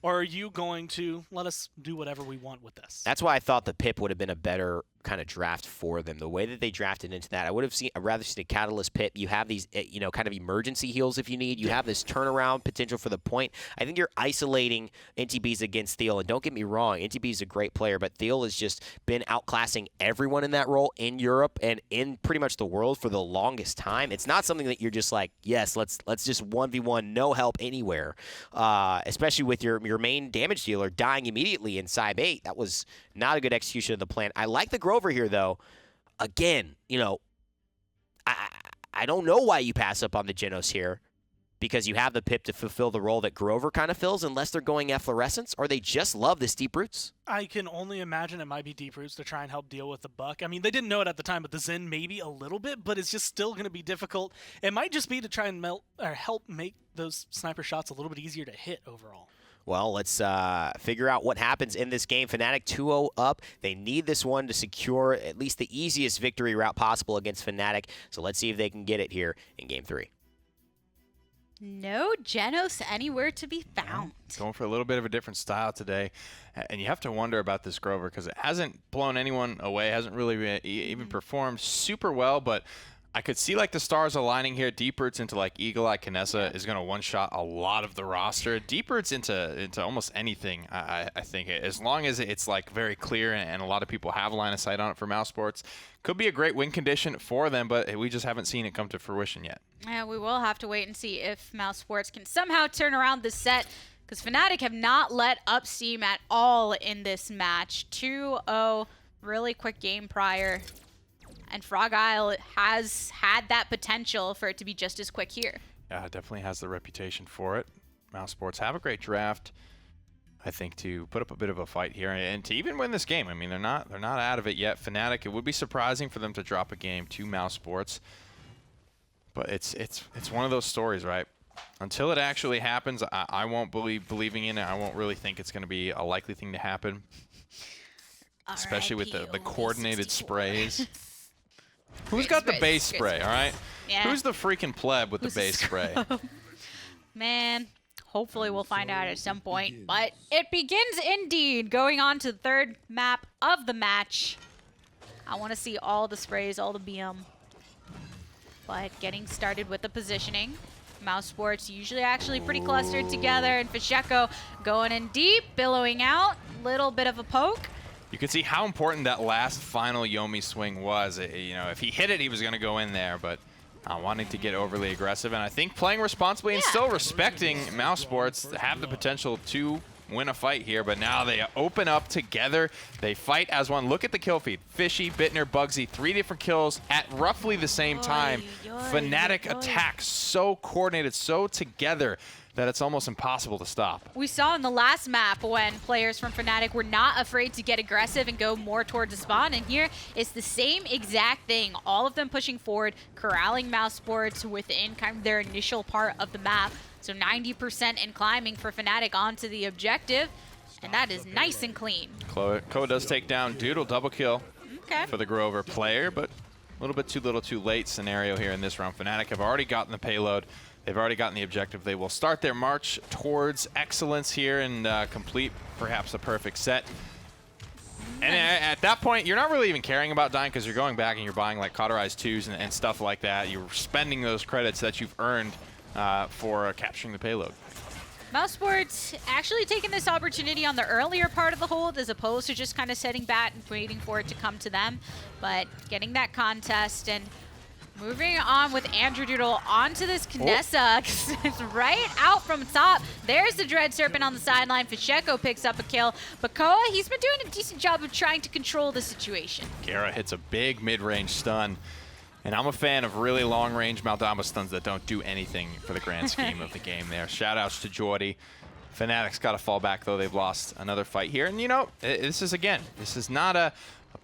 Or are you going to let us do whatever we want with this? That's why I thought the Pip would have been a better kind of draft for them. The way that they drafted into that, I'd rather seen a Catalyst Pip. You have these, kind of emergency heals if you need. You have this turnaround potential for the point. I think you're isolating NTBs against Thiele. And don't get me wrong, NTB is a great player, but Thiele has just been outclassing everyone in that role in Europe and in pretty much the world for the longest time. It's not something that you're just like, yes, let's just 1v1, no help anywhere. Especially with your main damage dealer dying immediately in Side 8. That was not a good execution of the plan. I like the Grover here, though. Again, I don't know why you pass up on the Genos here, because you have the Pip to fulfill the role that Grover kind of fills, unless they're going Efflorescence, or they just love this Deep Roots. I can only imagine it might be Deep Roots to try and help deal with the Buck. I mean, they didn't know it at the time, but the Zen maybe a little bit, but it's just still going to be difficult. It might just be to try and help make those sniper shots a little bit easier to hit overall. Well, let's figure out what happens in this game. Fnatic 2-0 up. They need this one to secure at least the easiest victory route possible against Fnatic. So let's see if they can get it here in Game 3. No Genos anywhere to be found. Going for a little bit of a different style today. And you have to wonder about this Grover, because it hasn't blown anyone away, hasn't really even performed super well, but I could see like the stars aligning here. Deep Roots into like Eagle Eye Kinessa is going to one-shot a lot of the roster. Deep Roots into almost anything, I think. As long as it's like very clear and a lot of people have a line of sight on it for Mousesports. Could be a great win condition for them, but we just haven't seen it come to fruition yet. Yeah, we will have to wait and see if Mousesports can somehow turn around this set, because Fnatic have not let up steam at all in this match. 2-0, really quick game prior. And Frog Isle has had that potential for it to be just as quick here. Yeah, it definitely has the reputation for it. Mousesports have a great draft, I think, to put up a bit of a fight here and to even win this game. I mean, they're not out of it yet. Fnatic, it would be surprising for them to drop a game to Mousesports, but it's one of those stories, right? Until it actually happens, I won't believing in it. I won't really think it's going to be a likely thing to happen, especially with the coordinated sprays. Who's got the base spray, all right? Yeah. Who's the freaking pleb with the base spray? Man, hopefully we'll find out at some point. But it begins indeed, going on to the third map of the match. I want to see all the sprays, all the BM. But getting started with the positioning. Mousesports usually actually pretty clustered together, and Fisheko going in deep, billowing out. Little bit of a poke. You can see how important that last final Yomi swing was. If he hit it, he was going to go in there, but wanting to get overly aggressive. And I think playing responsibly and still respecting Mousesports have the potential to win a fight here. But now they open up together. They fight as one. Look at the kill feed. Fishy, Bittner, Bugsy, 3 different kills at roughly the same time. Fnatic attacks so coordinated, so together, that it's almost impossible to stop. We saw in the last map when players from Fnatic were not afraid to get aggressive and go more towards the spawn, and here it's the same exact thing. All of them pushing forward, corralling Mousesports within kind of their initial part of the map. So 90% and climbing for Fnatic onto the objective, and that is nice and clean. Koa does take down Doodle, double kill for the Grover player, but a little bit too little too late scenario here in this round. Fnatic have already gotten the payload. They've already gotten the objective. They will start their march towards excellence here and complete perhaps a perfect set. And at that point, you're not really even caring about dying because you're going back and you're buying like cauterized 2s and stuff like that. You're spending those credits that you've earned for capturing the payload. Mousesports actually taking this opportunity on the earlier part of the hold as opposed to just kind of setting bat and waiting for it to come to them. But getting that contest and moving on with Andrew Doodle onto this Knessa. It's right out from top. There's the Dread Serpent on the sideline. Pacheco picks up a kill. But Koa, he's been doing a decent job of trying to control the situation. Guerra hits a big mid-range stun. And I'm a fan of really long-range Maldama stuns that don't do anything for the grand scheme of the game there. Shout-outs to Jordy. Fnatic's got to fall back, though. They've lost another fight here. And, you know, this is not a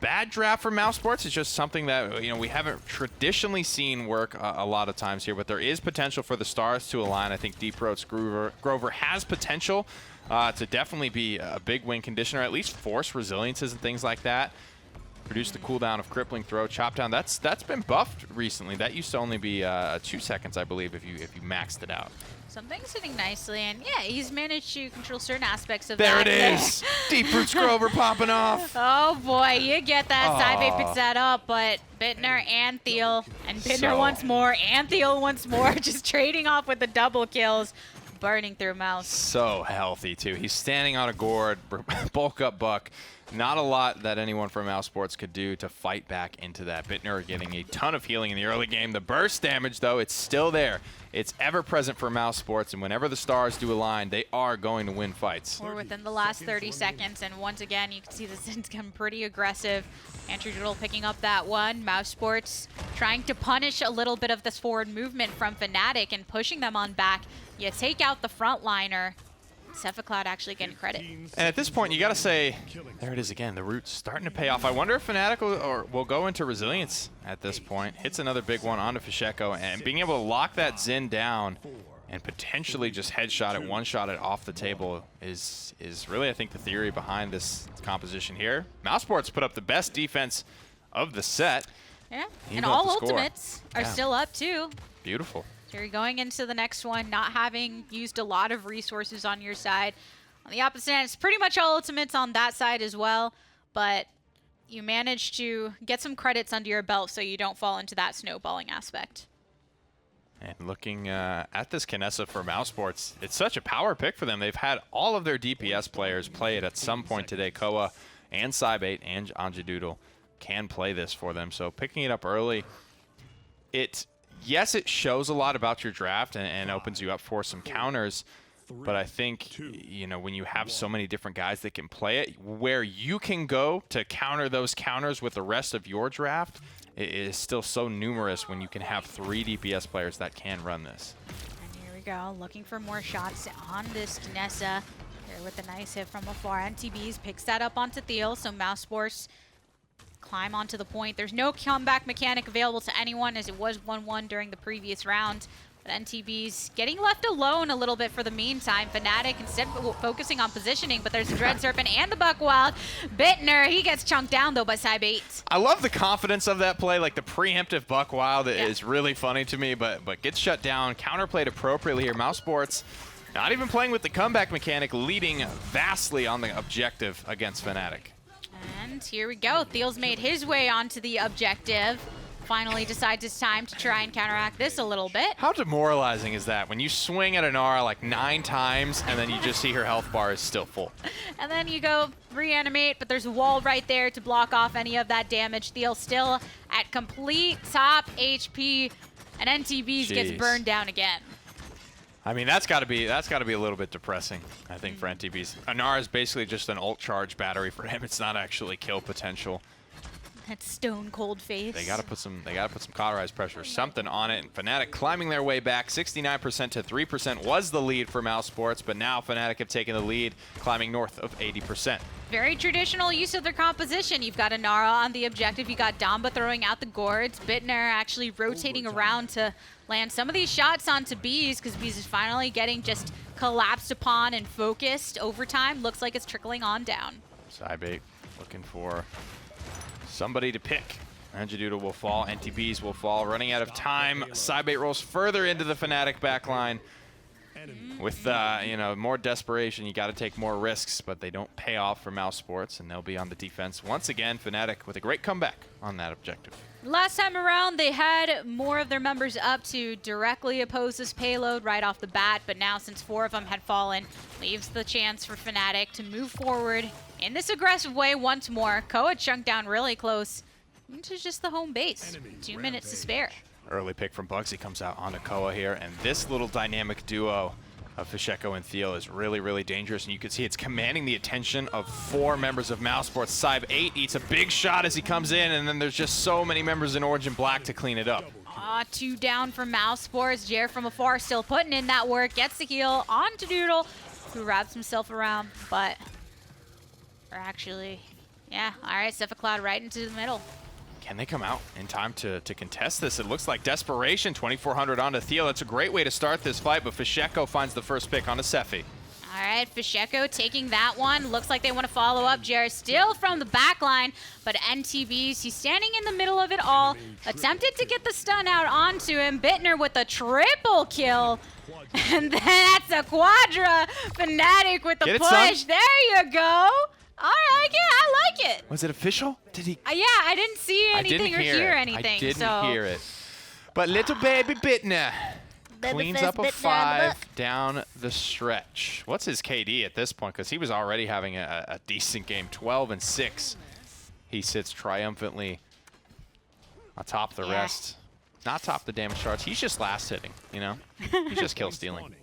bad draft for Mousesports. It's just something that, you know, we haven't traditionally seen work a lot of times here. But there is potential for the stars to align. I think Deep Throat's Grover has potential to definitely be a big win conditioner, at least force resiliences and things like that. Produce the cooldown of Crippling Throw. Chop down, that's been buffed recently. That used to only be 2 seconds, I believe, if you maxed it out. Something's sitting nicely, and yeah, he's managed to control certain aspects of there that. There it is! Deep Roots Grover popping off. Oh boy, you get that. Saibe picks that up, but Bittner and Thiele, and Bittner once more, and Thiele once more, just trading off with the double kills, burning through Mouse. So healthy, too. He's standing on a gourd, bulk up Buck. Not a lot that anyone from Mousesports could do to fight back into that. Bittner getting a ton of healing in the early game. The burst damage, though, it's still there. It's ever present for Mousesports, and whenever the stars do align, they are going to win fights. We're within the last 30 seconds, and once again, you can see the Zin's become pretty aggressive. Andrew Doodle picking up that one. Mousesports trying to punish a little bit of this forward movement from Fnatic and pushing them on back. You take out the frontliner. Cephacloud actually getting credit. And at this point, you got to say, there it is again. The root's starting to pay off. I wonder if Fnatic will go into resilience at this point. Hits another big one onto Pacheco, and being able to lock that Zin down and potentially just headshot it, one-shot it off the table is really, I think, the theory behind this composition here. Mousesports put up the best defense of the set. Yeah, and all ultimates are still up, too. Beautiful. So you're going into the next one, not having used a lot of resources on your side. On the opposite end, it's pretty much all ultimates on that side as well, but you managed to get some credits under your belt so you don't fall into that snowballing aspect. And looking at this Knessa for Mousesports, it's such a power pick for them. They've had all of their DPS players play it at some point today. Koa and Cybate and Andrew Doodle can play this for them, so picking it up early, yes, it shows a lot about your draft and opens you up for some counters, but I think, you know, when you have so many different guys that can play it, where you can go to counter those counters with the rest of your draft is still so numerous when you can have 3 DPS players that can run this. And here we go, looking for more shots on this Knessa. Here with a nice hit from afar. NTBs picks that up onto Thiele, so Mousesports climb onto the point. There's no comeback mechanic available to anyone as it was 1-1 during the previous round. But NTB's getting left alone a little bit for the meantime. Fnatic instead focusing on positioning, but there's the Dread Serpent and the Buckwild. Bittner, he gets chunked down though by Cybate. I love the confidence of that play, like the preemptive Buckwild is really funny to me, but gets shut down, counterplayed appropriately here. Mousesports not even playing with the comeback mechanic, leading vastly on the objective against Fnatic. And here we go. Thiele's made his way onto the objective. Finally decides it's time to try and counteract this a little bit. How demoralizing is that when you swing at an Nara like 9 times and then you just see her health bar is still full? And then you go reanimate, but there's a wall right there to block off any of that damage. Thiele still at complete top HP, and NTBs gets burned down again. I mean, that's got to be a little bit depressing, I think, for NTBs. Anara is basically just an ult charge battery for him. It's not actually kill potential. That stone cold face. They got to put some cauterized pressure, something on it. And Fnatic climbing their way back. 69% to 3% was the lead for Mousesports, but now Fnatic have taken the lead, climbing north of 80%. Very traditional use of their composition. You've got Anara on the objective. You got Damba throwing out the gourds. Bittner actually rotating around to land some of these shots onto Bees, because Bees is finally getting just collapsed upon and focused over time. Looks like it's trickling on down. Cybate looking for somebody to pick. Angedoodle will fall. NTBs will fall. Running out of time. Cybate rolls further into the Fnatic backline. With you know, more desperation, you got to take more risks, but they don't pay off for Mousesports, and they'll be on the defense once again. Fnatic with a great comeback on that objective. Last time around, they had more of their members up to directly oppose this payload right off the bat, but now since 4 of them had fallen, leaves the chance for Fnatic to move forward in this aggressive way once more. Koa chunked down really close into just the home base. 2 minutes to spare. Early pick from Bugsy comes out onto Koa here, and this little dynamic duo of Fnatic and Thiele is really, really dangerous, and you can see it's commanding the attention of 4 members of Mousesports. Cybe8 eats a big shot as he comes in, and then there's just so many members in orange and black to clean it up. 2 down for Mousesports. Jer from afar still putting in that work, gets the heal onto Doodle, who wraps himself around, but yeah, all right, Sephiroth Cloud right into the middle. Can they come out in time to contest this? It looks like desperation. 2400 onto Thiele. That's a great way to start this fight, but Fnatic finds the first pick onto Sephi. All right, Fnatic taking that one. Looks like they want to follow up. Jer still from the back line, but NTBs, he's standing in the middle of it all. Attempted to get the stun out onto him. Bittner with a triple kill. And that's a quadra. Fnatic with the Get it, push. son. There you go. I like it. Was it official? Did he? Yeah, I didn't see anything or hear anything. I didn't hear it. But little baby Bittner cleans up a 5 down the stretch. What's his KD at this point? Because he was already having a decent game. 12 and 6. He sits triumphantly atop the rest. Not top the damage charts. He's just last hitting, you know? He's just kill stealing.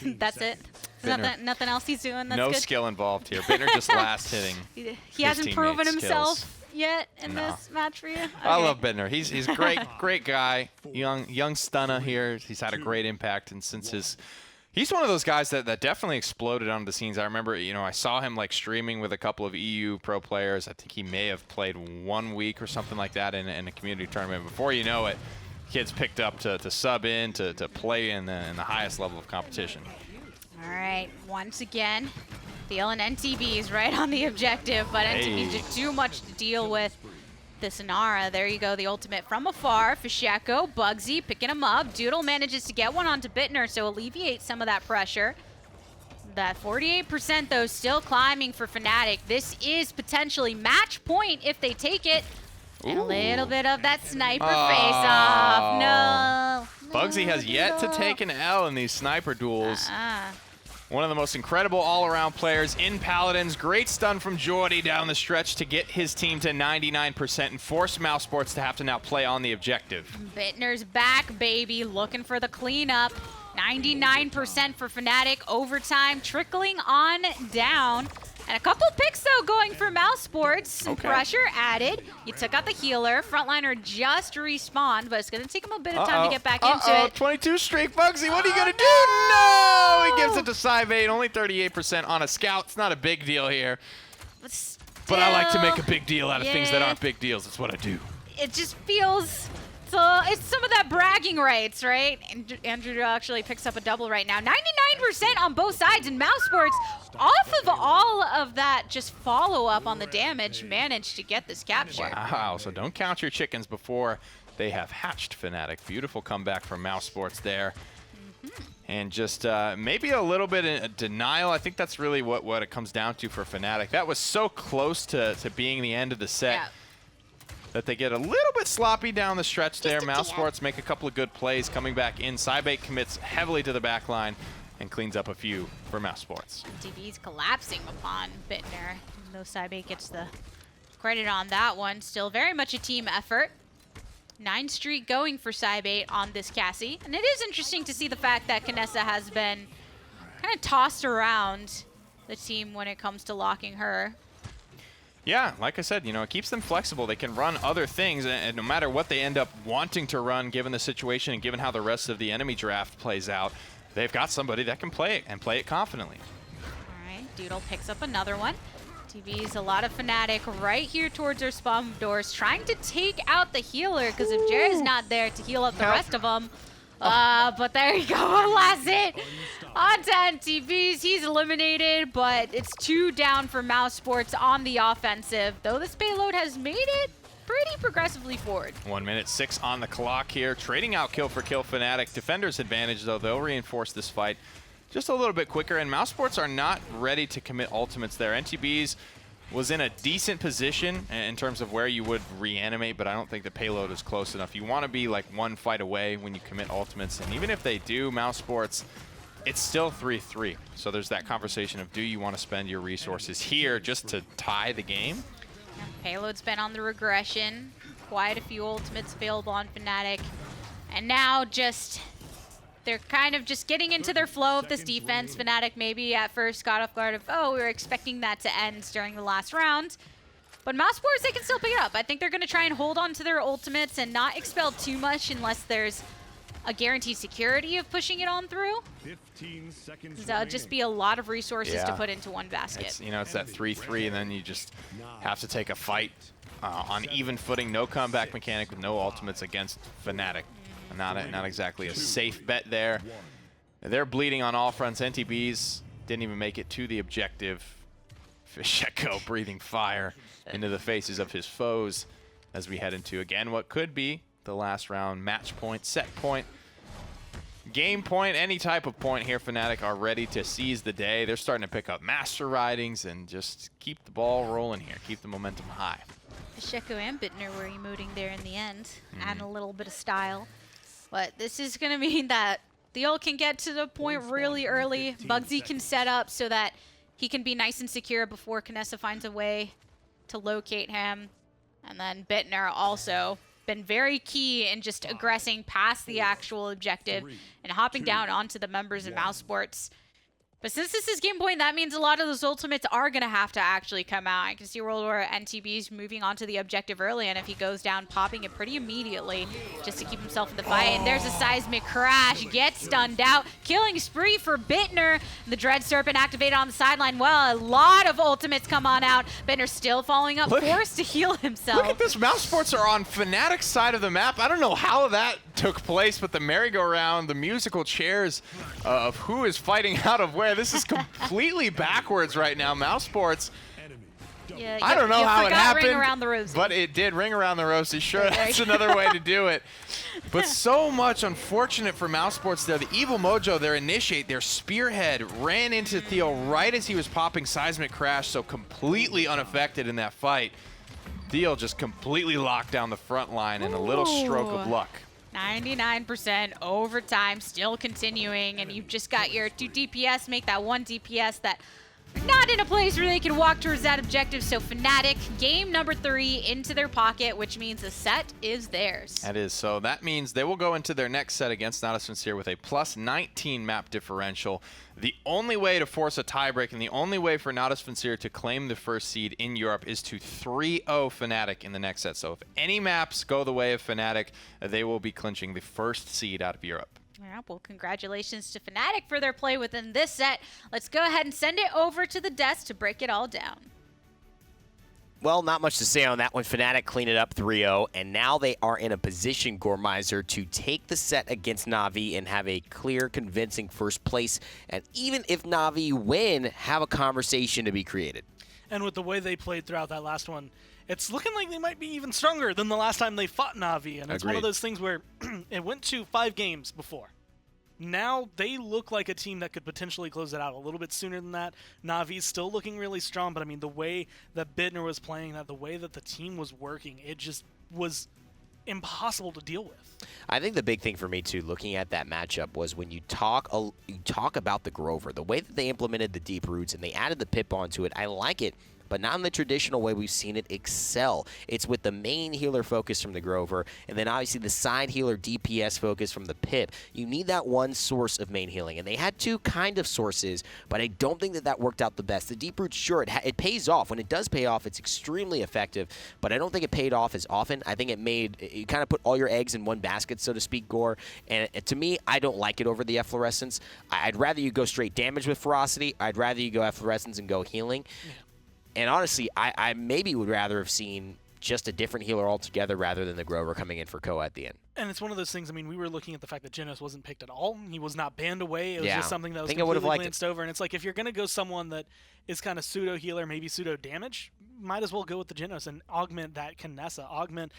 That's it. Nothing else he's doing. That's no good. skill involved here. Bittner just last hitting. He hasn't proven teammates' himself skills. yet in this match for you. Okay. I love Bittner. He's great, great guy. Young stunner here. He's had a great impact, and since he's one of those guys that definitely exploded onto the scenes. I remember, you know, I saw him like streaming with a couple of EU pro players. I think he may have played 1 week or something like that in a community tournament. Before you know it, kids picked up to sub in, to play in the highest level of competition. All right, once again, Thiele and NTBs right on the objective, but NTBs just too much to deal with. The Sonara, there you go, the ultimate from afar. Fnatic, Bugsy picking him up. Doodle manages to get one onto Bittner, so alleviates some of that pressure. That 48% though, still climbing for Fnatic. This is potentially match point if they take it. And a little bit of that sniper face-off. No. Bugsy has yet to take an L in these sniper duels. One of the most incredible all-around players in Paladins. Great stun from Jordy down the stretch to get his team to 99% and force Mousesports to have to now play on the objective. Bittner's back, baby, looking for the cleanup. 99% for Fnatic. Overtime trickling on down. And a couple picks, though, going for Mousesports. Some pressure added. You took out the healer. Frontliner just respawned, but it's going to take him a bit of time to get back into it. 22 streak, Bugsy. What are you going to do? No! He gives it to Cybe8. Only 38% on a scout. It's not a big deal here. But I like to make a big deal out of things that aren't big deals. That's what I do. It just feels... it's some of that bragging rights, right? Andrew actually picks up a double right now. 99% on both sides, and Mousesports, off of all of that just follow-up on the damage, managed to get this capture. Wow, so don't count your chickens before they have hatched, Fnatic. Beautiful comeback from Mousesports there. And just maybe a little bit in denial. I think that's really what it comes down to for Fnatic. That was so close to being the end of the set. Yeah. That they get a little bit sloppy down the stretch there. Mousesports make a couple of good plays coming back in. Cybe8 commits heavily to the back line and cleans up a few for Mousesports. DB's collapsing upon Bittner. Though Cybe8 gets the credit on that one. Still very much a team effort. 9 streak going for Cybe8 on this Cassie. And it is interesting to see the fact that Kinessa has been kind of tossed around the team when it comes to locking her. Yeah, like I said, you know, it keeps them flexible. They can run other things, and no matter what they end up wanting to run, given the situation and given how the rest of the enemy draft plays out, they've got somebody that can play it and play it confidently. All right, Doodle picks up another one. TV's a lot of Fnatic right here towards our spawn doors, trying to take out the healer, because if Jerry's not there to heal up the rest of them, but there you go, last hit. On to NTBs, he's eliminated, but it's 2 down for Mousesports on the offensive. Though this payload has made it pretty progressively forward. 1:06 on the clock here. Trading out kill for kill Fnatic. Defender's advantage, though. They'll reinforce this fight just a little bit quicker. And Mousesports are not ready to commit ultimates there. NTBs was in a decent position in terms of where you would reanimate, but I don't think the payload is close enough. You want to be like one fight away when you commit ultimates. And even if they do, Mousesports, it's still 3-3. So there's that conversation of, do you want to spend your resources here just to tie the game? Payload's been on the regression. Quite a few ultimates available on Fnatic. And now they're kind of just getting into their flow of this defense. Fnatic maybe at first got off guard of, oh, we were expecting that to end during the last round. But Mousesports, they can still pick it up. I think they're going to try and hold on to their ultimates and not expel too much unless there's a guaranteed security of pushing it on through. 15 seconds. That'll just be a lot of resources to put into one basket. It's that 3-3, and then you just have to take a fight on even footing. No comeback mechanic with no ultimates against Fnatic. Not exactly a safe bet there. They're bleeding on all fronts. NTBs didn't even make it to the objective. Fisheko breathing fire into the faces of his foes as we head into, again, what could be the last round. Match point, set point, game point, any type of point here. Fnatic are ready to seize the day. They're starting to pick up master ridings and just keep the ball rolling here, keep the momentum high. Fisheko and Bittner were emoting there in the end, adding a little bit of style. But this is going to mean that Thiele can get to the point really early. Bugsy can set up so that he can be nice and secure before Knessa finds a way to locate him. And then Bittner also been very key in just aggressing past the actual objective and hopping down onto the members of Mousesports. But since this is game point, that means a lot of those ultimates are going to have to actually come out. I can see World War NTB's moving on to the objective early, and if he goes down, popping it pretty immediately just to keep himself in the fight. And there's a seismic crash, gets stunned out, killing spree for Bittner. The Dread Serpent activated on the sideline. Well, a lot of ultimates come on out. Bittner still following up, forced to heal himself. Look at this. Mousesports are on Fnatic's side of the map. I don't know how that took place, but the merry-go-round, the musical chairs of who is fighting out of where. This is completely backwards right now. Mousesports, Yeah, I don't know how it happened, ring around the rosy. but it did ring around the rosy. Sure, that's another way to do it. But so much unfortunate for Mousesports there. The Evil Mojo, their spearhead, ran into Thiele right as he was popping Seismic Crash, so completely unaffected in that fight. Thiele just completely locked down the front line in a little stroke of luck. 99% overtime still continuing, and you've just got your 2 DPS make that 1 DPS that not in a place where they can walk towards that objective. So Fnatic, game number 3 into their pocket, which means the set is theirs. That is. So that means they will go into their next set against Not Sincere with a +19 map differential. The only way to force a tiebreak and the only way for Not Sincere to claim the first seed in Europe is to 3-0 Fnatic in the next set. So if any maps go the way of Fnatic, they will be clinching the first seed out of Europe. Yeah, well, congratulations to Fnatic for their play within this set. Let's go ahead and send it over to the desk to break it all down. Well, not much to say on that one. Fnatic clean it up 3-0, and now they are in a position, Gormizer, to take the set against Na'Vi and have a clear, convincing first place. And even if Na'Vi win, have a conversation to be created. And with the way they played throughout that last one, it's looking like they might be even stronger than the last time they fought Na'Vi. And it's one of those things where it went to 5 games before. Now they look like a team that could potentially close it out a little bit sooner than that. Na'Vi's still looking really strong, but I mean, the way that Bittner was playing that, the way that the team was working, it just was impossible to deal with. I think the big thing for me too, looking at that matchup, was when you talk about the Grover, the way that they implemented the deep roots and they added the pip onto it. I like it, but not in the traditional way we've seen it excel. It's with the main healer focus from the Grover, and then obviously the side healer DPS focus from the Pip. You need that one source of main healing, and they had 2 kind of sources, but I don't think that worked out the best. The deep root, sure, it pays off. When it does pay off, it's extremely effective, but I don't think it paid off as often. I think you kind of put all your eggs in one basket, so to speak, Gore, and to me, I don't like it over the efflorescence. I'd rather you go straight damage with ferocity. I'd rather you go efflorescence and go healing. Yeah. And honestly, I maybe would rather have seen just a different healer altogether rather than the Grover coming in for Koa at the end. And it's one of those things, I mean, we were looking at the fact that Genos wasn't picked at all. He was not banned away. It was just something that was completely glanced over. And it's like, if you're going to go someone that is kind of pseudo-healer, maybe pseudo-damage, might as well go with the Genos and augment that Kinessa, augment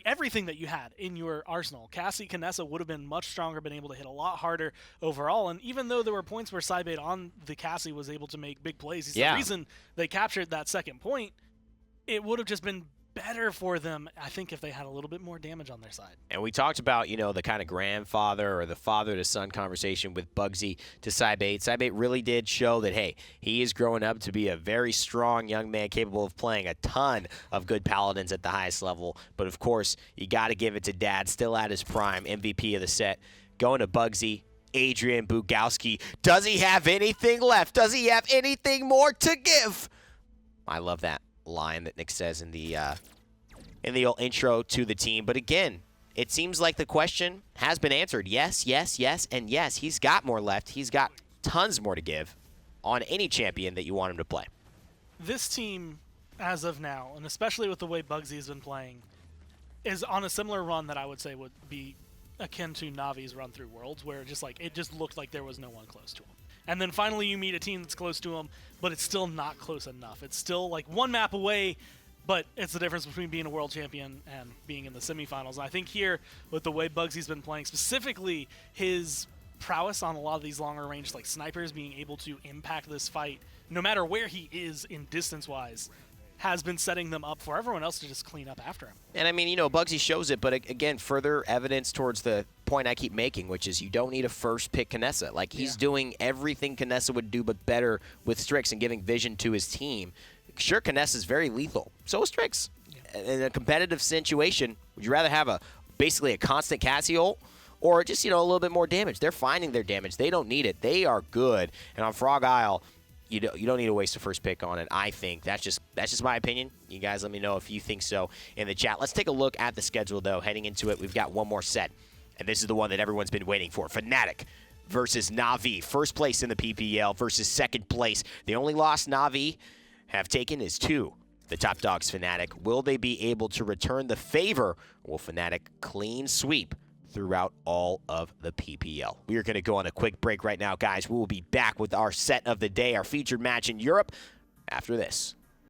everything that you had in your arsenal. Cassie Kinessa would have been much stronger, been able to hit a lot harder overall. And even though there were points where Cybate on the Cassie was able to make big plays, he's the reason they captured that second point. It would have just been better for them, I think, if they had a little bit more damage on their side. And we talked about, the kind of grandfather or the father-to-son conversation with Bugsy to Cybate. Cybate really did show that, hey, he is growing up to be a very strong young man capable of playing a ton of good Paladins at the highest level. But, of course, you got to give it to Dad, still at his prime, MVP of the set. Going to Bugsy, Adrian Bugowski. Does he have anything left? Does he have anything more to give? I love that line that Nick says in the old intro to the team. But again, it seems like the question has been answered. Yes, yes, yes, and yes. He's got more left. He's got tons more to give on any champion that you want him to play. This team, as of now, and especially with the way Bugsy has been playing, is on a similar run that I would say would be akin to Navi's run through Worlds, where it just looked like there was no one close to him. And then finally you meet a team that's close to him, but it's still not close enough. It's still like one map away, but it's the difference between being a world champion and being in the semifinals. And I think here, with the way Bugsy's been playing, specifically his prowess on a lot of these longer range snipers, being able to impact this fight, no matter where he is in distance-wise, has been setting them up for everyone else to just clean up after him. And I mean, Bugsy shows it, but again, further evidence towards the point I keep making, which is you don't need a first pick Kinessa. He's doing everything Kinessa would do, but better with Strix and giving vision to his team. Sure, Kinessa is very lethal. So is Strix. Yeah. In a competitive situation, would you rather have basically a constant Cassie ult or just, a little bit more damage? They're finding their damage. They don't need it. They are good. And on Frog Isle, you don't need to waste a first pick on it, I think. That's just my opinion. You guys let me know if you think so in the chat. Let's take a look at the schedule, though. Heading into it, we've got one more set. And this is the one that everyone's been waiting for. Fnatic versus Na'Vi. First place in the PPL versus second place. The only loss Na'Vi have taken is 2. The top dogs, Fnatic. Will they be able to return the favor? Will Fnatic clean sweep throughout all of the PPL? We are going to go on a quick break right now, guys. We will be back with our set of the day, our featured match in Europe after this.